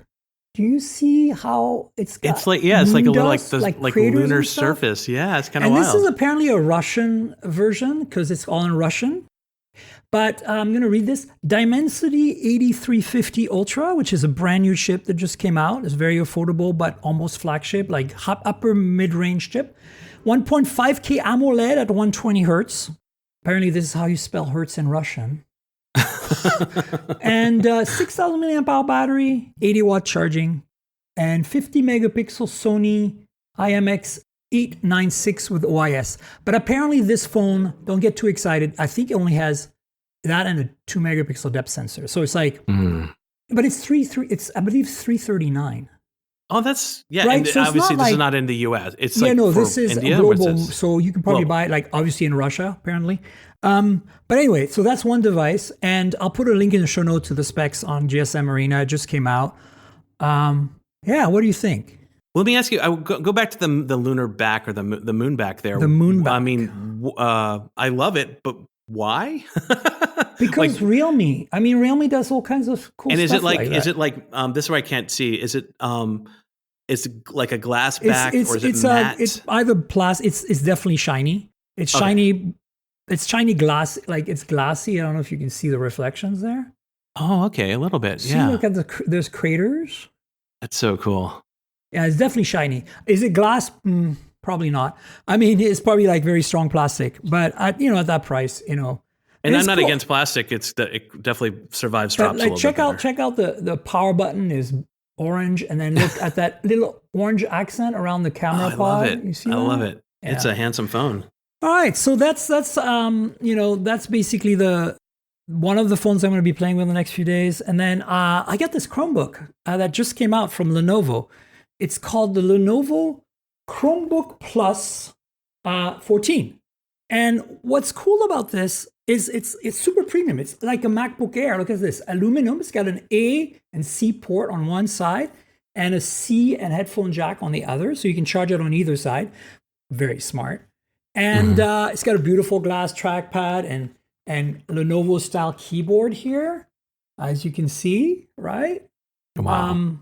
Do you see how it's got it's like it's like a little dust, like craters lunar and stuff? surface. Yeah, it's kind of And wild. this is apparently a Russian version because it's all in Russian. But I'm going to read this. Dimensity 8350 Ultra, which is a brand new chip that just came out. It's very affordable, but almost flagship, like upper mid-range chip. 1.5K AMOLED at 120 hertz. Apparently, this is how you spell hertz in Russian. And 6,000 milliamp hour battery, 80 watt charging, and 50 megapixel Sony IMX 896 with OIS. But apparently, this phone, don't get too excited. I think it only has that and a 2 megapixel depth sensor. So it's like, but it's I believe 339. Oh, that's right? And so obviously, this like, is not in the US. It's this is India, global. So you can probably buy it like obviously in Russia, apparently. But anyway, so that's one device, and I'll put a link in the show note to the specs on GSM Arena. It just came out. What do you think? Let me ask you. I will go back to the lunar back or the moon back there. The moon back. I mean, I love it, but why? Because Realme. I mean, Realme does all kinds of cool stuff. And is it like? That. Is it like? This is where I can't see. Is it? Is like a glass back or is it matte? It's either plastic. It's definitely shiny. It's shiny. It's shiny glass. Like it's glassy. I don't know if you can see the reflections there. Oh, okay, a little bit. See, look at there's craters. That's so cool. Yeah, it's definitely shiny. Is it glass? Probably not. I mean, it's probably like very strong plastic, but at that price, And I'm not against plastic. It definitely survives drops. Like check out the power button is orange, and then look at that little orange accent around the camera pod. Love it. You see I that? love it. Yeah. It's a handsome phone. All right, so that's basically one of the phones I'm going to be playing with in the next few days, and then I got this Chromebook that just came out from Lenovo. It's called the Lenovo Chromebook Plus 14. And what's cool about this is it's super premium. It's like a MacBook Air. Look at this. Aluminum. It's got an A and C port on one side and a C and headphone jack on the other. So you can charge it on either side. Very smart. And it's got a beautiful glass trackpad and Lenovo style keyboard here, as you can see, right? Wow.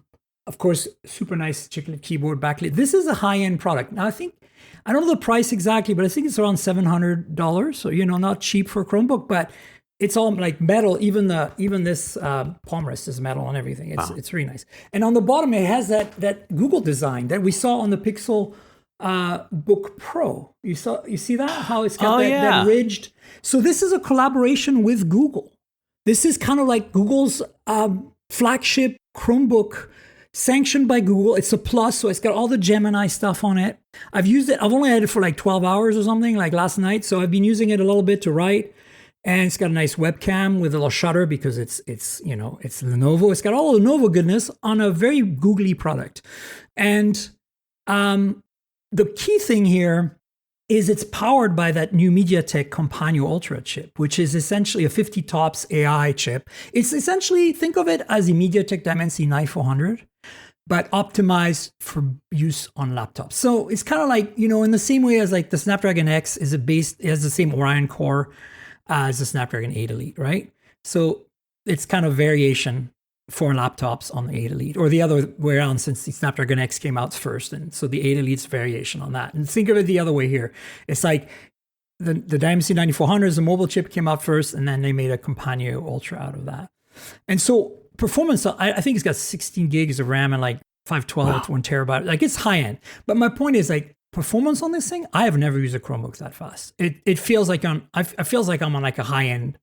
Of course, super nice chiclet keyboard backlit. This is a high-end product. Now, I don't know the price exactly, but I think it's around $700. So, not cheap for a Chromebook, but it's all like metal. Even this palm rest is metal and everything. It's really nice. And on the bottom, it has that Google design that we saw on the Pixel Book Pro. You see that? How it's got that ridged. So this is a collaboration with Google. This is kind of like Google's flagship Chromebook, sanctioned by Google. It's a plus, so it's got all the Gemini stuff on it. I've used it. I've only had it for like 12 hours or something, like last night. So I've been using it a little bit to write. And it's got a nice webcam with a little shutter because it's Lenovo. It's got all the Lenovo goodness on a very googly product. And the key thing here is it's powered by that new MediaTek Companion Ultra chip, which is essentially a 50 TOPS AI chip. It's essentially, think of it as a MediaTek Dimensity 9400, but optimized for use on laptops. So it's kind of like, in the same way as like the Snapdragon X it has the same Orion core as the Snapdragon 8 Elite, right? So it's kind of variation for laptops on the 8 Elite, or the other way around, since the Snapdragon X came out first. And so the 8 Elite's variation on that. And think of it the other way here. It's like the Dimensity 9400, the mobile chip, came out first, and then they made a Companion Ultra out of that. And so performance, I think it's got 16 gigs of RAM and like 512 to 1 terabyte. Like it's high end. But my point is like performance on this thing, I have never used a Chromebook that fast. It feels like I feels like I'm on like a high end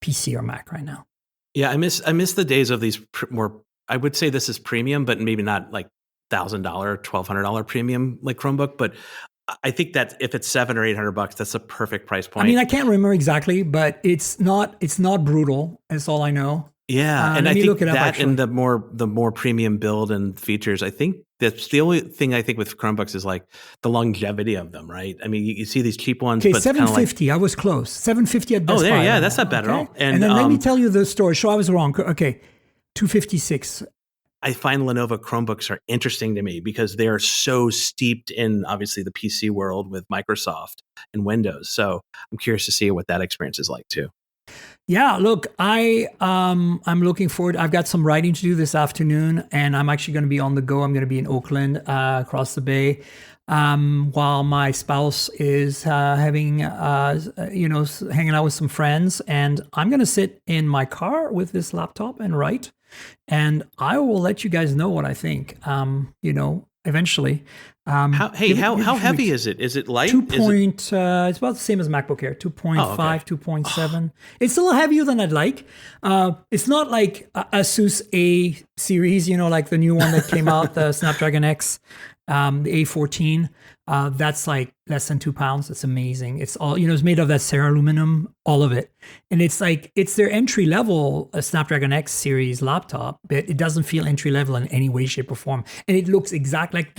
PC or Mac right now. Yeah, I miss the days of these more. I would say this is premium, but maybe not like $1,000, $1,200 premium like Chromebook. But I think that if it's $700 or $800, that's a perfect price point. I mean, I can't remember exactly, but it's not brutal. That's all I know. Yeah, and I think that and the more premium build and features, I think that's the only thing I think with Chromebooks is like the longevity of them, right? I mean, you see these cheap ones, but $750. I was close. $750 at Best Buy. Oh, there, yeah, that's not bad at all. And then let me tell you the story. So I was wrong. Okay, $256. I find Lenovo Chromebooks are interesting to me because they are so steeped in obviously the PC world with Microsoft and Windows. So I'm curious to see what that experience is like too. Yeah, look, I'm looking forward. I've got some writing to do this afternoon, and I'm actually going to be on the go. I'm going to be in Oakland, across the bay, while my spouse is having, hanging out with some friends, and I'm going to sit in my car with this laptop and write, and I will let you guys know what I think. Eventually. How heavy is it? Is it light? It's about the same as MacBook Air, 2.5, 2.7. It's a little heavier than I'd like. It's not like a Asus A series, like the new one that came out, the Snapdragon X, the A14. That's like less than 2 pounds. It's amazing. It's all, it's made of that Serra aluminum, all of it. And it's their entry level Snapdragon X series laptop, but it doesn't feel entry level in any way, shape, or form. And it looks exactly like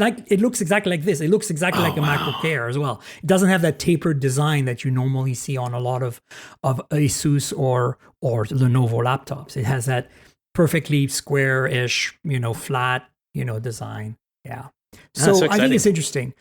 this. It looks exactly like a MacBook Air as well. It doesn't have that tapered design that you normally see on a lot of Asus or Lenovo laptops. It has that perfectly square-ish, flat, design. Yeah. So I think it's interesting.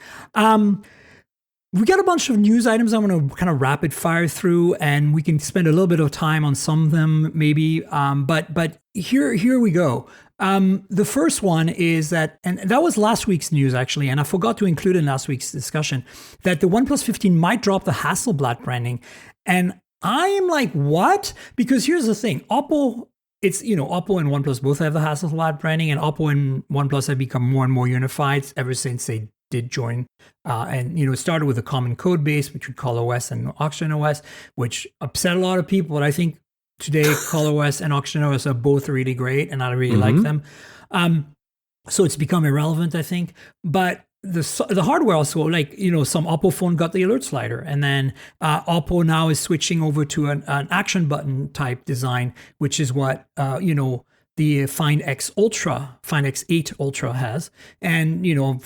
We got a bunch of news items I'm going to kind of rapid fire through, and we can spend a little bit of time on some of them maybe. But here we go. The first one is that, and that was last week's news actually, and I forgot to include in last week's discussion, that the OnePlus 15 might drop the Hasselblad branding. And I am like, what? Because here's the thing, Oppo and OnePlus both have the Hasselblad branding, and Oppo and OnePlus have become more and more unified ever since they did join. It started with a common code base between ColorOS and OxygenOS, which upset a lot of people. But I think today ColorOS and OxygenOS are both really great, and I really like them. So it's become irrelevant, I think. But the hardware also, some Oppo phone got the alert slider, and then Oppo now is switching over to an action button type design, which is what the Find X8 Ultra has, and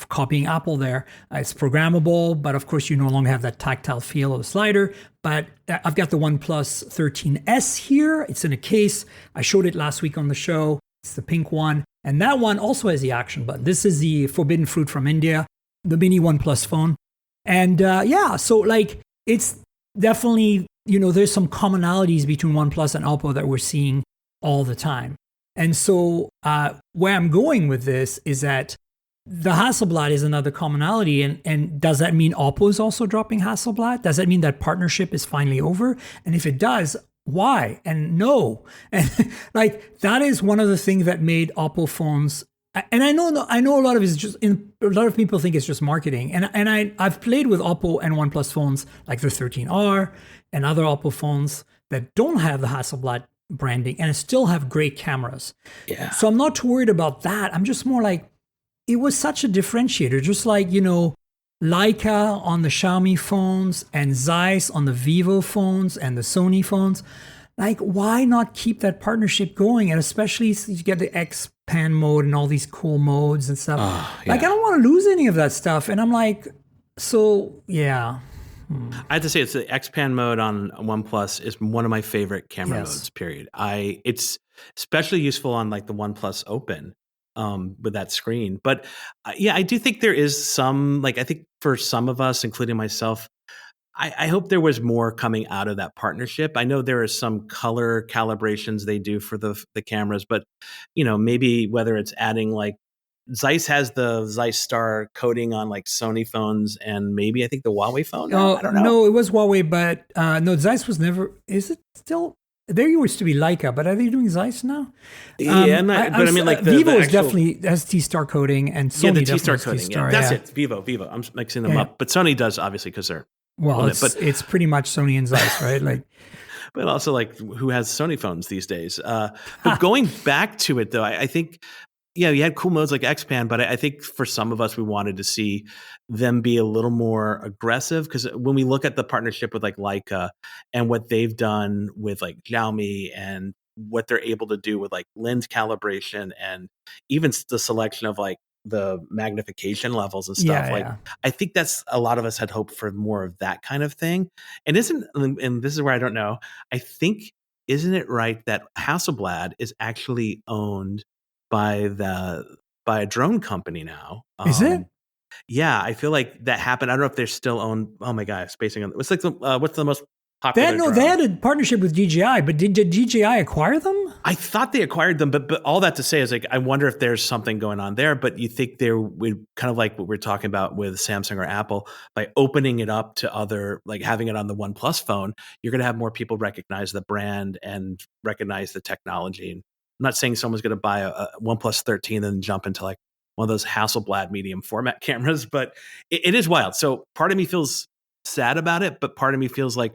copying Apple there. It's programmable, but of course you no longer have that tactile feel of the slider. But I've got the OnePlus 13S here. It's in a case. I showed it last week on the show. It's the pink one. And that one also has the action button. This is the forbidden fruit from India, the mini OnePlus phone. And so it's definitely, there's some commonalities between OnePlus and Oppo that we're seeing all the time. And so where I'm going with this is that the Hasselblad is another commonality. And does that mean Oppo is also dropping Hasselblad? Does that mean that partnership is finally over? And if it does, why? And no. And that is one of the things that made Oppo phones. And I know a lot of it is just, a lot of people think it's just marketing. And I've played with Oppo and OnePlus phones like the 13R and other Oppo phones that don't have the Hasselblad branding and still have great cameras. Yeah. So I'm not too worried about that. I'm just more like, it was such a differentiator, just like, Leica on the Xiaomi phones and Zeiss on the Vivo phones and the Sony phones. Why not keep that partnership going? And especially you get the X pan mode and all these cool modes and stuff. I don't want to lose any of that stuff. And I'm like, so yeah. I have to say, it's the X pan mode on OnePlus is one of my favorite camera modes, period. It's especially useful on the OnePlus Open. With that screen. But I do think there is some, I think for some of us, including myself, I hope there was more coming out of that partnership. I know there are some color calibrations they do for the cameras, but maybe whether it's adding Zeiss has the Zeiss Star coating on Sony phones, and maybe I think the Huawei phone. I don't know. No, it was Huawei, but no, Zeiss was never. Is it still? There used to be Leica, but are they doing Zeiss now? Vivo is definitely has T-Star coating, and Sony the T-Star coating. That's it. Vivo. I'm mixing them up, but Sony does obviously because they're it's pretty much Sony and Zeiss, right? But also who has Sony phones these days? But going back to it though, I think. Yeah, you had cool modes like Xpan, but I think for some of us, we wanted to see them be a little more aggressive, because when we look at the partnership with Leica and what they've done with Xiaomi and what they're able to do with lens calibration and even the selection of the magnification levels and stuff, I think that's a lot of us had hoped for more of that kind of thing. And this is where I don't know. I think, isn't it right that Hasselblad is actually owned by a drone company now? Is it? Yeah, I feel like that happened. I don't know if they're still owned. Oh my God, spacing on. It's what's the most popular. They had a partnership with DJI, but did DJI acquire them? I thought they acquired them, but all that to say is like I wonder if there's something going on there. But you think there would kind of like what we're talking about with Samsung or Apple by opening it up to other, like having it on the OnePlus phone, you're going to have more people recognize the brand and recognize the technology. And I'm not saying someone's going to buy a OnePlus 13 and then jump into like one of those Hasselblad medium format cameras, but it is wild. So part of me feels sad about it, but part of me feels like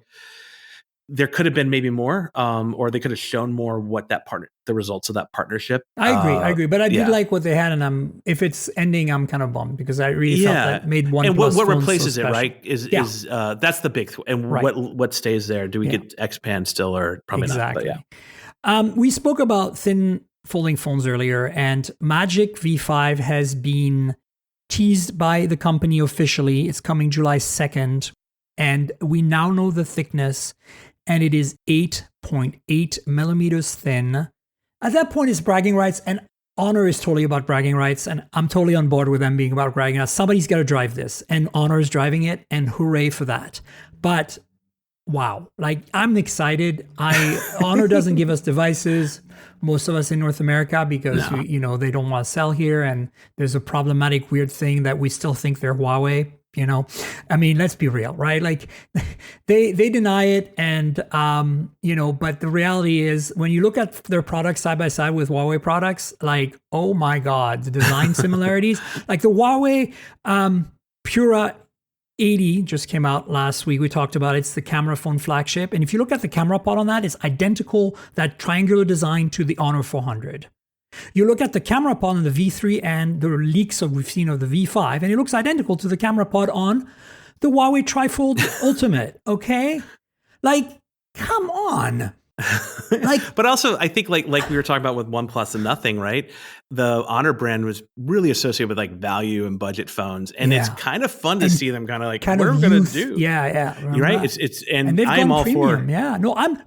there could have been maybe more, or they could have shown more what the results of that partnership. I agree. But I did like what they had, and if it's ending, I'm kind of bummed because I really felt that made one. And what replaces it, right? Is that's the big and what stays there? Do we get X-Pan still, or probably not? But yeah. We spoke about thin folding phones earlier, and Magic V5 has been teased by the company officially. It's coming July 2nd, and we now know the thickness. And it is 8.8 millimeters thin. At that point, it's bragging rights, and Honor is totally about bragging rights, and I'm totally on board with them being about bragging rights. Somebody's got to drive this, and Honor is driving it, and hooray for that. But wow, like I'm excited. Honor doesn't give us devices, most of us in North America, because they don't want to sell here, and there's a problematic weird thing that we still think they're Huawei. I mean, let's be real, right? Like they deny it. And, but the reality is when you look at their products side by side with Huawei products, like, oh my God, the design similarities, like the Huawei Pura 80 just came out last week. We talked about it. It's the camera phone flagship. And if you look at the camera pod on that, it's identical, that triangular design to the Honor 400. You look at the camera pod on the V3 and the leaks we've seen of the V5, and it looks identical to the camera pod on the Huawei Trifold Ultimate. Okay, like come on. But also, I think like we were talking about with OnePlus and Nothing, right? The Honor brand was really associated with like value and budget phones, and it's kind of fun to see them kind of like what are we going to do? Yeah, you're right. It's and I'm all premium.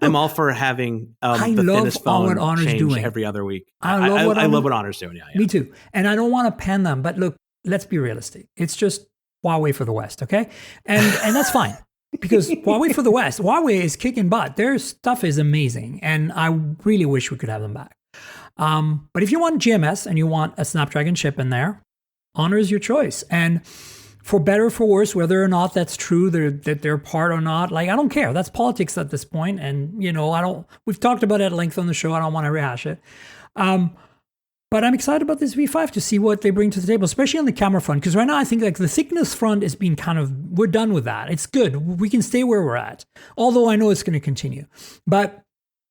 I'm all for having the thinnest phone change doing every other week. I love what Honor's doing. Yeah, me too. And I don't want to pan them, but look, let's be realistic. It's just Huawei for the West, okay? And that's fine. Because Huawei for the West, Huawei is kicking butt. Their stuff is amazing, and I really wish we could have them back. But if you want GMS and you want a Snapdragon chip in there, Honor is your choice. And for better or for worse, whether or not that's true, that they're part or not, like I don't care. That's politics at this point, and we've talked about it at length on the show. I don't want to rehash it. But I'm excited about this V5 to see what they bring to the table, especially on the camera front. Because right now I think like the thickness front is being we're done with that. It's good. We can stay where we're at. Although I know it's going to continue. But,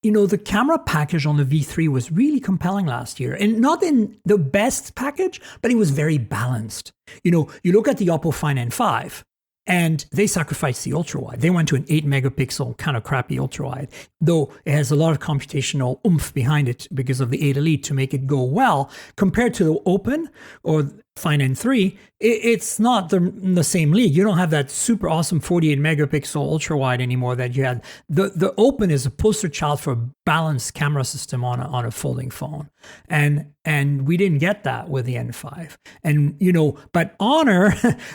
the camera package on the V3 was really compelling last year. And not in the best package, but it was very balanced. You look at the Oppo Find N5. And they sacrificed the ultra-wide. They went to an 8 megapixel kind of crappy ultra-wide, though it has a lot of computational oomph behind it because of the 8 Elite to make it go well. Compared to the Open or Find N3, it's not the same league. You don't have that super awesome 48 megapixel ultra-wide anymore that you had. The Open is a poster child for a balanced camera system on a folding phone. And we didn't get that with the N5. And, but Honor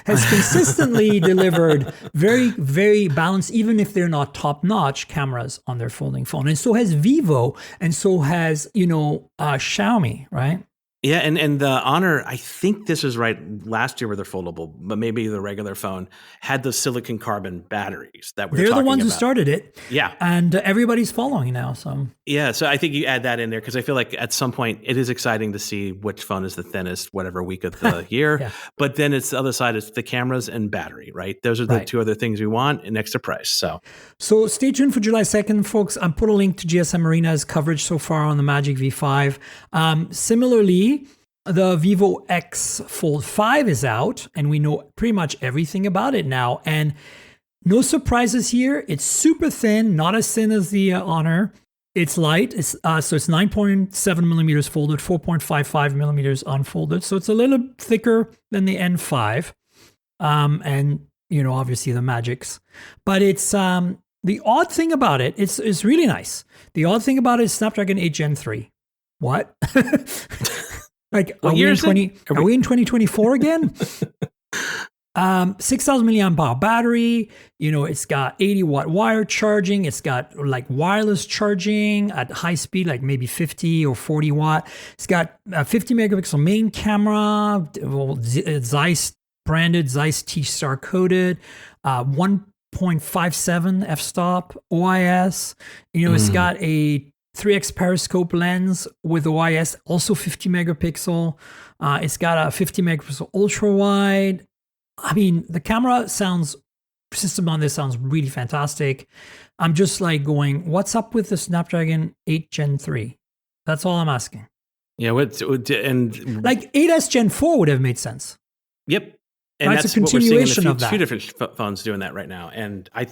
has consistently delivered very, very balanced, even if they're not top-notch cameras on their folding phone. And so has Vivo, and so has, Xiaomi, right? Yeah, and the Honor, I think this was right last year with their foldable, but maybe the regular phone had those silicon carbon batteries that we're talking about. They're the ones who started it. Yeah. And everybody's following now. So yeah, so I think you add that in there because I feel like at some point it is exciting to see which phone is the thinnest, whatever week of the year. Yeah. But then it's the other side, it's the cameras and battery, right? Those are the two other things we want, and extra price. So stay tuned for July 2nd, folks. I put a link to GSM Arena's coverage so far on the Magic V5. Similarly, the Vivo X Fold 5 is out, and we know pretty much everything about it now. And no surprises here. It's super thin, not as thin as the Honor. It's light. So it's 9.7 millimeters folded, 4.55 millimeters unfolded. So it's a little thicker than the N5, and obviously the Magics. But it's the odd thing about it. It's really nice. The odd thing about it is Snapdragon 8 Gen 3. What? Like, are we in 2024 again? 6,000 milliamp hour battery. It's got 80-watt wire charging. It's got like wireless charging at high speed, like maybe 50 or 40 watt. It's got a 50 megapixel main camera, Zeiss branded, Zeiss T-Star coded, 1.57 f-stop OIS. It's got a 3x periscope lens with OIS, also 50 megapixel. It's got a 50 megapixel ultra wide. I mean, the system on this sounds really fantastic. I'm just like going, what's up with the Snapdragon 8 Gen 3? That's all I'm asking. Yeah, and like 8S Gen 4 would have made sense. Yep. And right, that's a continuation what we're seeing in of that. Two different phones doing that right now. And I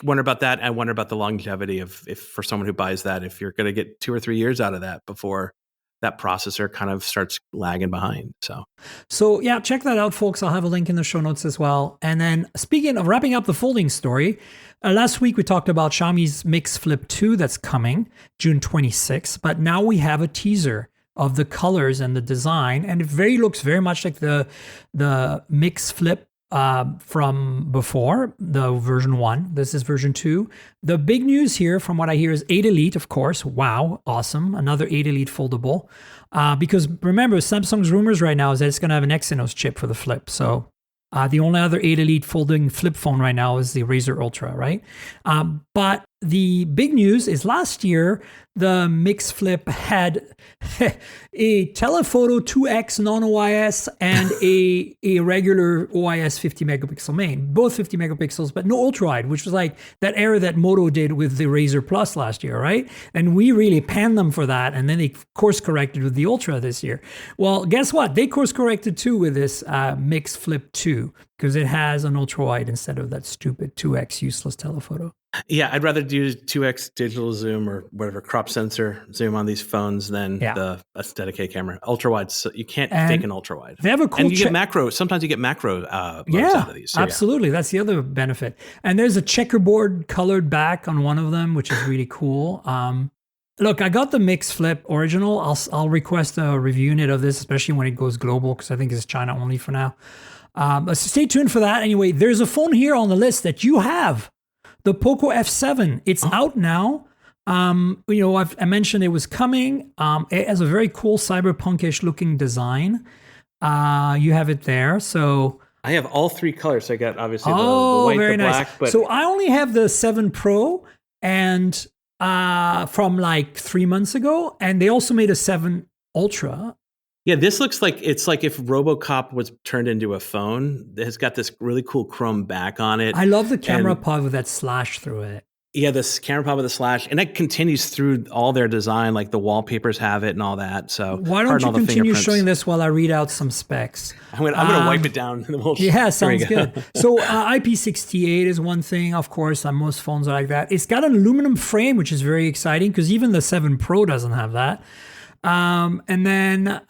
wonder about that. I wonder about the longevity of if for someone who buys that, if you're going to get 2 or 3 years out of that before that processor kind of starts lagging behind. So yeah, check that out, folks. I'll have a link in the show notes as well. And then speaking of wrapping up the folding story, last week we talked about Xiaomi's Mix Flip 2 that's coming June 26th, but now we have a teaser of the colors and the design, and it looks very much like the Mix Flip from before, the version 1. This is version 2. The big news here, from what I hear, is 8 Elite, of course. Wow, awesome. Another 8 Elite foldable. Because remember, Samsung's rumors right now is that it's going to have an Exynos chip for the Flip. So the only other 8 Elite folding flip phone right now is the Razr Ultra, right? But the big news is last year, the Mix Flip had a telephoto 2x non-OIS and a regular OIS 50 megapixel main, both 50 megapixels, but no ultra wide, which was like that error that Moto did with the Razr Plus last year, right? And we really panned them for that, and then they course corrected with the Ultra this year. Well, guess what? They course corrected too with this Mix Flip 2, because it has an ultra wide instead of that stupid 2x useless telephoto. Yeah, I'd rather do 2x digital zoom or whatever crop sensor zoom on these phones than the dedicated camera. Ultra wide, so you can't fake an ultra wide. They have a cool. And you get macro. Sometimes you get macro modes out of these. So absolutely. That's the other benefit. And there's a checkerboard colored back on one of them, which is really cool. Look, I got the Mix Flip original. I'll request a review unit of this, especially when it goes global, because I think it's China only for now. So stay tuned for that. Anyway, there's a phone here on the list that you have. The Poco F7, it's out now. I mentioned it was coming. It has a very cool cyberpunkish looking design. You have it there. So I have all 3 colors. So I got obviously the white, very the black. Nice. But so I only have the 7 Pro and from like 3 months ago, and they also made a 7 Ultra. Yeah, this looks like it's like if RoboCop was turned into a phone. It's got this really cool chrome back on it. I love the camera pod with that slash through it. Yeah, this camera pod with a slash, and that continues through all their design. Like the wallpapers have it and all that. So why don't you continue showing this while I read out some specs? I'm gonna wipe it down. Yeah, sounds good. So IP68 is one thing, of course. On most phones are like that. It's got an aluminum frame, which is very exciting because even the 7 Pro doesn't have that. And then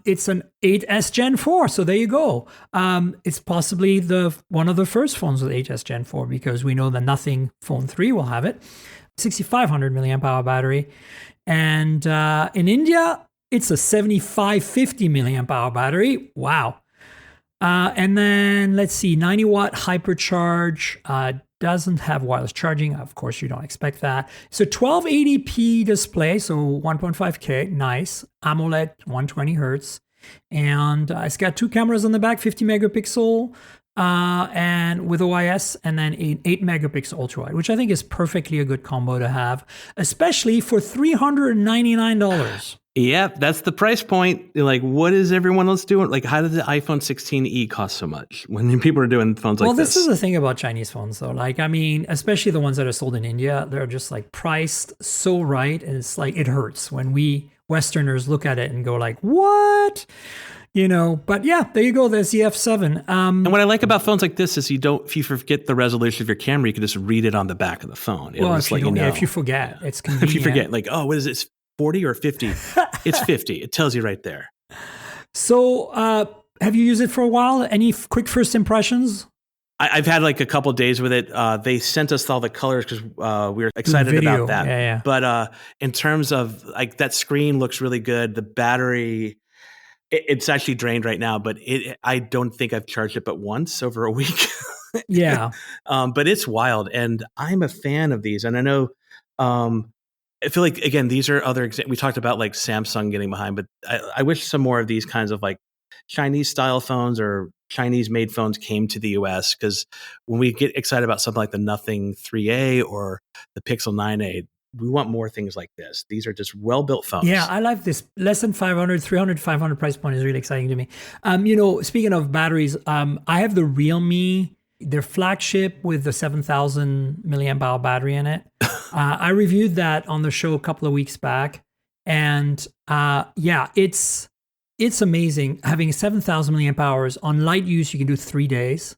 it's an 8S Gen 4. So there you go. It's possibly one of the first phones with 8S Gen 4 because we know the Nothing Phone 3 will have it. 6,500 milliamp hour battery. And in India, it's a 7,550 milliamp hour battery. Wow. And then let's see, 90 watt hypercharge. Doesn't have wireless charging. Of course, you don't expect that. It's a 1280p display, so 1.5K, nice. AMOLED, 120 hertz. And it's got 2 cameras on the back, 50 megapixel and with OIS, and then an 8 megapixel ultra wide, which I think is perfectly a good combo to have, especially for $399. Yeah, that's the price point. Like, what is everyone else doing? Like, how did the iPhone 16e cost so much when people are doing phones like this? Well, this is the thing about Chinese phones, though. Like, I mean, especially the ones that are sold in India, they're just like priced so right. And it's like, it hurts when we Westerners look at it and go like, what? But yeah, there you go. There's the F7. And what I like about phones like this is if you forget the resolution of your camera, you can just read it on the back of the phone. It'll just let you know. If you forget, it's convenient. If you forget, like, oh, what is this? 40 or 50? It's 50. It tells you right there. So have you used it for a while? Any quick first impressions? I've had like a couple of days with it. They sent us all the colors because we were excited about that. Yeah. But in terms of like that screen looks really good. The battery, It's actually drained right now, but I don't think I've charged it but once over a week. Yeah. But it's wild, and I'm a fan of these. And I know, I feel like, again, these are other we talked about like Samsung getting behind, but I wish some more of these kinds of like Chinese style phones or Chinese made phones came to the US, because when we get excited about something like the Nothing 3A or the Pixel 9A, we want more things like this. These are just well-built phones. Yeah, I like this. Less than 500, 300, 500 price point is really exciting to me. Speaking of batteries, I have the Realme, their flagship with the 7,000 milliamp hour battery in it. I reviewed that on the show a couple of weeks back. And it's amazing. Having 7,000 milliamp hours on light use, you can do 3 days.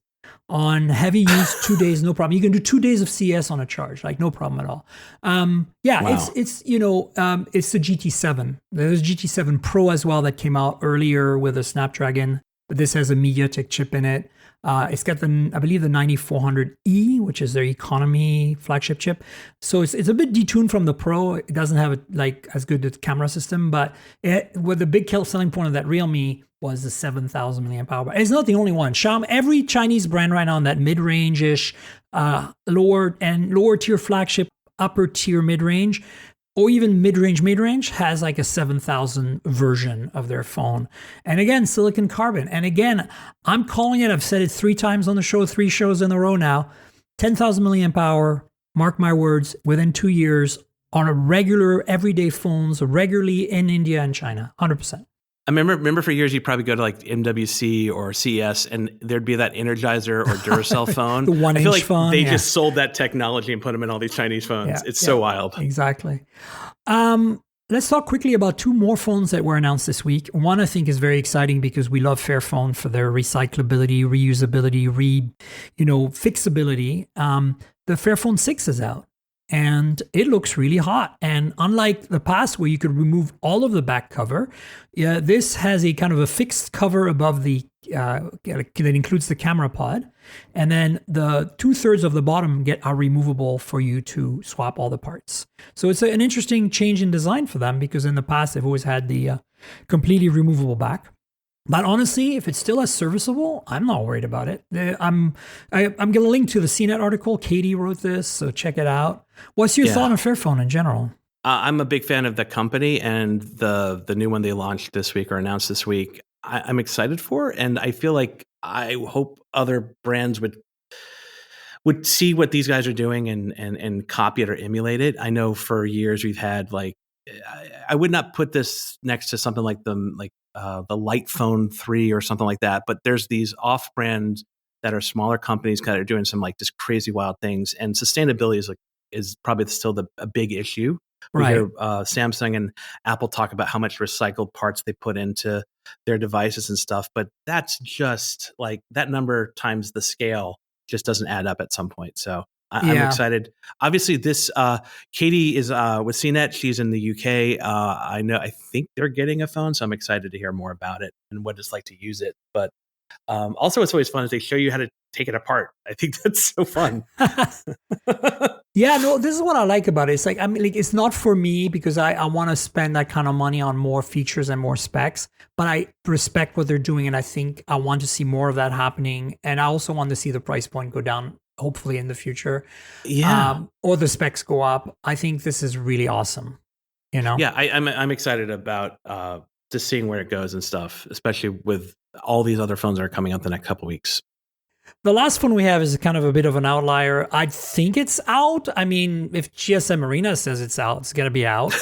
On heavy use, 2 days, no problem. You can do 2 days of CS on a charge, like no problem at all. Wow. It's the GT7. There's GT7 Pro as well that came out earlier with a Snapdragon, but this has a MediaTek chip in it. It's got I believe the 9400E, which is their economy flagship chip. So it's a bit detuned from the Pro. It doesn't have as good a camera system, but with the big selling point of that Realme was the 7,000 milliamp hour. It's not the only one. Xiaomi, every Chinese brand right now in that mid-range-ish, lower tier flagship, upper tier mid-range, or even mid-range has like a 7,000 version of their phone. And again, silicon carbon. And again, I'm calling it, I've said it 3 times on the show, 3 shows in a row now, 10,000 milliamp hour, mark my words, within 2 years on a regular everyday phones, regularly in India and China, 100%. I remember for years you'd probably go to like MWC or CES and there'd be that Energizer or Duracell phone. The 1-inch I feel like phone. They just sold that technology and put them in all these Chinese phones. Yeah, it's so wild. Exactly. Let's talk quickly about 2 more phones that were announced this week. One I think is very exciting because we love Fairphone for their recyclability, reusability, fixability. The Fairphone 6 is out. And it looks really hot. And unlike the past where you could remove all of the back cover, this has a kind of a fixed cover above that includes the camera pod. And then the 2/3 of the bottom are removable for you to swap all the parts. So it's an interesting change in design for them because in the past they've always had the completely removable back. But honestly, if it's still as serviceable, I'm not worried about it. I'm going to link to the CNET article. Katie wrote this, so check it out. What's your thought on Fairphone in general? I'm a big fan of the company and the new one they launched this week or announced this week. I'm excited for, and I feel like I hope other brands would see what these guys are doing and copy it or emulate it. I know for years we've had I would not put this next to something like the Light Phone 3 or something like that, but there's these off-brands that are smaller companies that are doing some like just crazy wild things, and sustainability is probably still a big issue. We hear Samsung and Apple talk about how much recycled parts they put into their devices and stuff, but that's just like that number times the scale just doesn't add up at some point. So I'm excited. Obviously, this Katie is with CNET. She's in the UK. I think they're getting a phone, so I'm excited to hear more about it and what it's like to use it. But also, it's always fun as they show you how to take it apart. I think that's so fun. Yeah, no, this is what I like about it. It's like, it's not for me because I want to spend that kind of money on more features and more specs, but I respect what they're doing. And I think I want to see more of that happening. And I also want to see the price point go down, hopefully in the future. Yeah. Or the specs go up. I think this is really awesome. Yeah, I'm excited about just seeing where it goes and stuff, especially with all these other phones that are coming out the next couple of weeks. The last one we have is kind of a bit of an outlier. I think it's out. I mean, if GSM Arena says it's out, it's going to be out.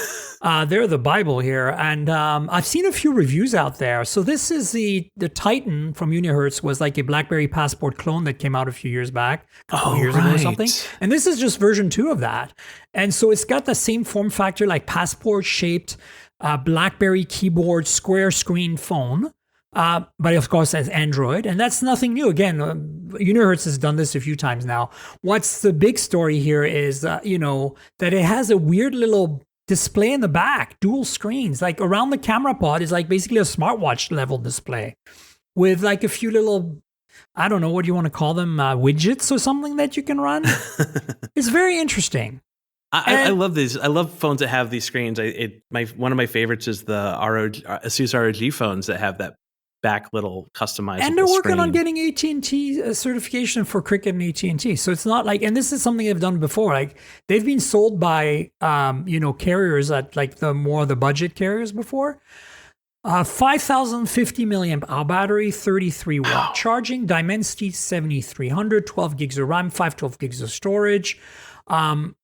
They're the Bible here. And I've seen a few reviews out there. So this is the Titan from Unihertz, was like a BlackBerry Passport clone that came out a few years back, a couple years ago or something. And this is just version 2 of that. And so it's got the same form factor, like Passport shaped BlackBerry keyboard, square screen phone. But of course, as Android, and that's nothing new. Again, Unihertz has done this a few times now. What's the big story here is, that it has a weird little display in the back, dual screens, like around the camera pod is like basically a smartwatch level display with like a few little, I don't know, what do you want to call them, widgets or something that you can run. It's very interesting. I love these. I love phones that have these screens. One of my favorites is the Asus ROG phones that have that back little customizable and they're working screen. on getting AT&T certification for Cricket and AT&T. So it's not like, and this is something they've done before. Like they've been sold by carriers at like the budget carriers before. 5,050 milliamp hour battery, 33 watt charging, Dimensity 7300, 12 gigs of RAM, 512 gigs of storage.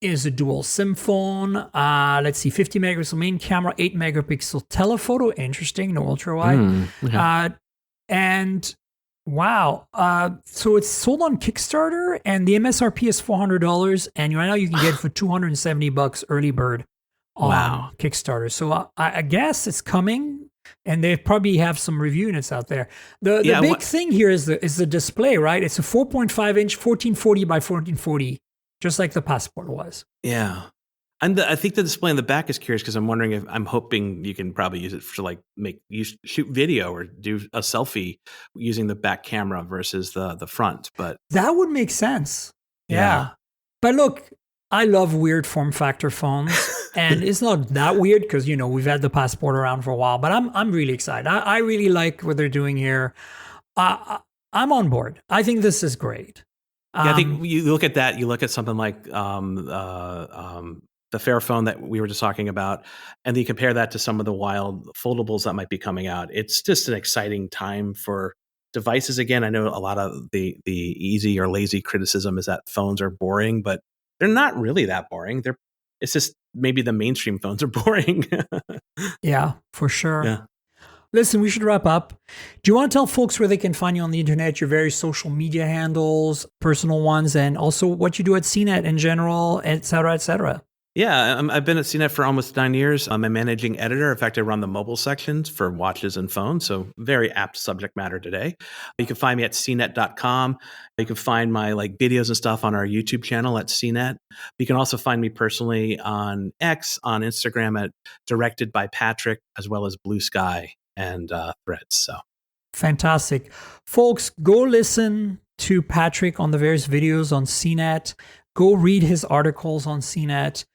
Is a dual SIM phone. Let's see, 50 megapixel main camera, 8 megapixel telephoto. Interesting, no ultra wide. And wow, so it's sold on Kickstarter, and the MSRP is $400, and right now you can get it for $270 early bird on Kickstarter. So I guess it's coming, and they probably have some review units out there. The big thing here is the display, right? It's a 4.5 inch, 1440 by 1440. Just like the Passport was. Yeah. And I think the display in the back is curious because I'm hoping you can probably use it for shoot video or do a selfie using the back camera versus the front. But that would make sense. Yeah. But look, I love weird form factor phones. And it's not that weird because, we've had the Passport around for a while, but I'm really excited. I really like what they're doing here. I'm on board. I think this is great. I think you look at that. You look at something like the Fairphone that we were just talking about, and you compare that to some of the wild foldables that might be coming out. It's just an exciting time for devices. Again, I know a lot of the easy or lazy criticism is that phones are boring, but they're not really that boring. It's just maybe the mainstream phones are boring. Yeah, for sure. Yeah. Listen, we should wrap up. Do you want to tell folks where they can find you on the internet, your various social media handles, personal ones, and also what you do at CNET in general, et cetera, et cetera? Yeah, I've been at CNET for almost 9 years. I'm a managing editor. In fact, I run the mobile sections for watches and phones, so very apt subject matter today. You can find me at cnet.com. You can find my videos and stuff on our YouTube channel at CNET. You can also find me personally on X, on Instagram at Directed by Patrick, as well as Blue Sky and Threads. So fantastic. Folks, go listen to Patrick on the various videos on CNET. Go read his articles on CNET.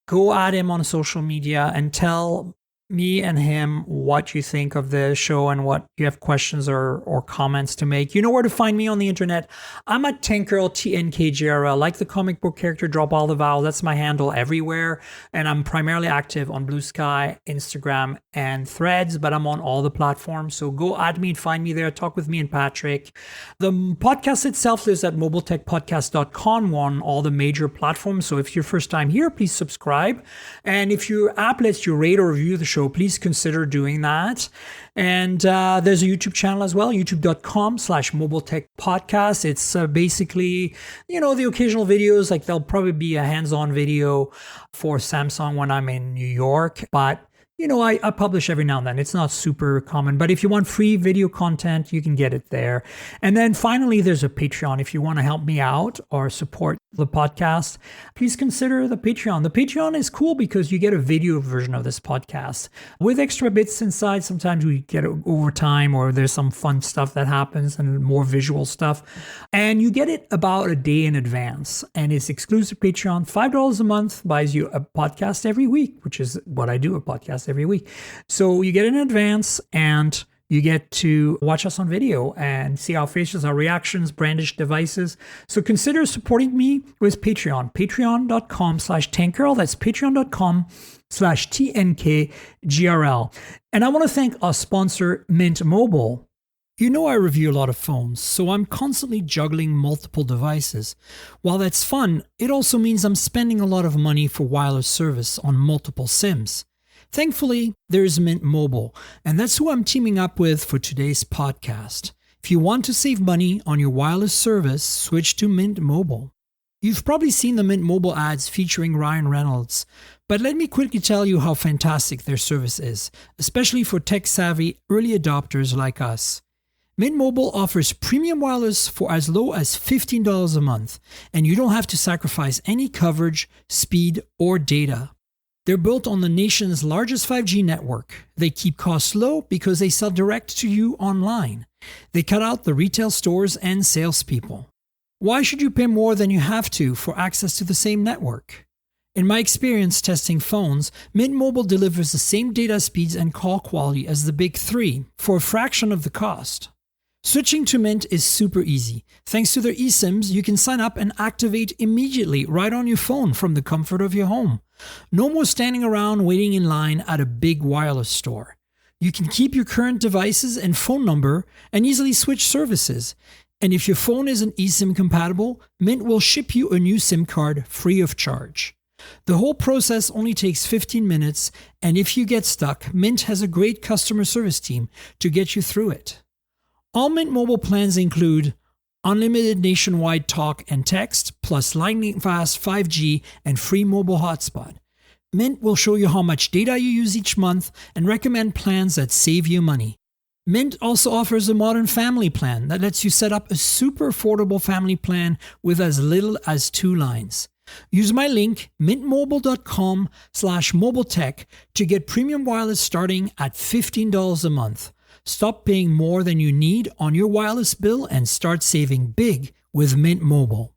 Go at him on social media and tell me and him what you think of the show and what you have questions or comments to make. You know where to find me on the internet. I'm at Tankgirl, TNKGRL. Like the comic book character, drop all the vowels. That's my handle everywhere. And I'm primarily active on Blue Sky, Instagram, and Threads, but I'm on all the platforms. So go at me and find me there. Talk with me and Patrick. The podcast itself is at mobiletechpodcast.com on all the major platforms. So if you're first time here, please subscribe. And if your app lets you rate or review the show, please consider doing that. And there's a YouTube channel as well, youtube.com/mobiletechpodcast. It's basically, the occasional videos, like there'll probably be a hands-on video for Samsung when I'm in New York, but I publish every now and then. It's not super common, but if you want free video content, you can get it there. And then finally, there's a Patreon. If you want to help me out or support the podcast, please consider the Patreon. The Patreon is cool because you get a video version of this podcast with extra bits inside. Sometimes we get overtime or there's some fun stuff that happens and more visual stuff. And you get it about a day in advance. And it's exclusive Patreon. $5 a month buys you a podcast every week, which is what I do, a podcast every week. So you get it in advance and you get to watch us on video and see our faces, our reactions, brandished devices. So consider supporting me with Patreon. Patreon.com/Tankgirl. That's patreon.com/TNKGRL. And I want to thank our sponsor, Mint Mobile. I review a lot of phones, so I'm constantly juggling multiple devices. While that's fun, it also means I'm spending a lot of money for wireless service on multiple SIMs. Thankfully, there's Mint Mobile, and that's who I'm teaming up with for today's podcast. If you want to save money on your wireless service, switch to Mint Mobile. You've probably seen the Mint Mobile ads featuring Ryan Reynolds, but let me quickly tell you how fantastic their service is, especially for tech-savvy early adopters like us. Mint Mobile offers premium wireless for as low as $15 a month, and you don't have to sacrifice any coverage, speed, or data. They're built on the nation's largest 5G network. They keep costs low because they sell direct to you online. They cut out the retail stores and salespeople. Why should you pay more than you have to for access to the same network? In my experience testing phones, Mint Mobile delivers the same data speeds and call quality as the big three for a fraction of the cost. Switching to Mint is super easy. Thanks to their eSIMs, you can sign up and activate immediately right on your phone from the comfort of your home. No more standing around waiting in line at a big wireless store. You can keep your current devices and phone number and easily switch services. And if your phone isn't eSIM compatible, Mint will ship you a new SIM card free of charge. The whole process only takes 15 minutes, and if you get stuck, Mint has a great customer service team to get you through it. All Mint Mobile plans include unlimited nationwide talk and text, plus lightning-fast 5G and free mobile hotspot. Mint will show you how much data you use each month and recommend plans that save you money. Mint also offers a modern family plan that lets you set up a super affordable family plan with as little as 2 lines. Use my link, mintmobile.com/mobiletech, to get premium wireless starting at $15 a month. Stop paying more than you need on your wireless bill and start saving big with Mint Mobile.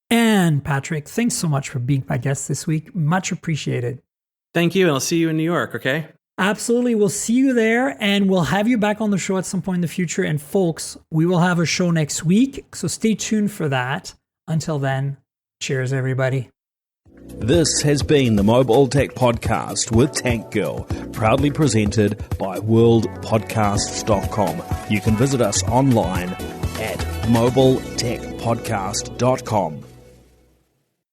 And Patrick, thanks so much for being my guest this week. Much appreciated. Thank you, and I'll see you in New York, okay? Absolutely. We'll see you there, and we'll have you back on the show at some point in the future. And folks, we will have a show next week, so stay tuned for that. Until then, cheers, everybody. This has been the Mobile Tech Podcast with Tank Girl, proudly presented by worldpodcasts.com. You can visit us online at mobiletechpodcast.com.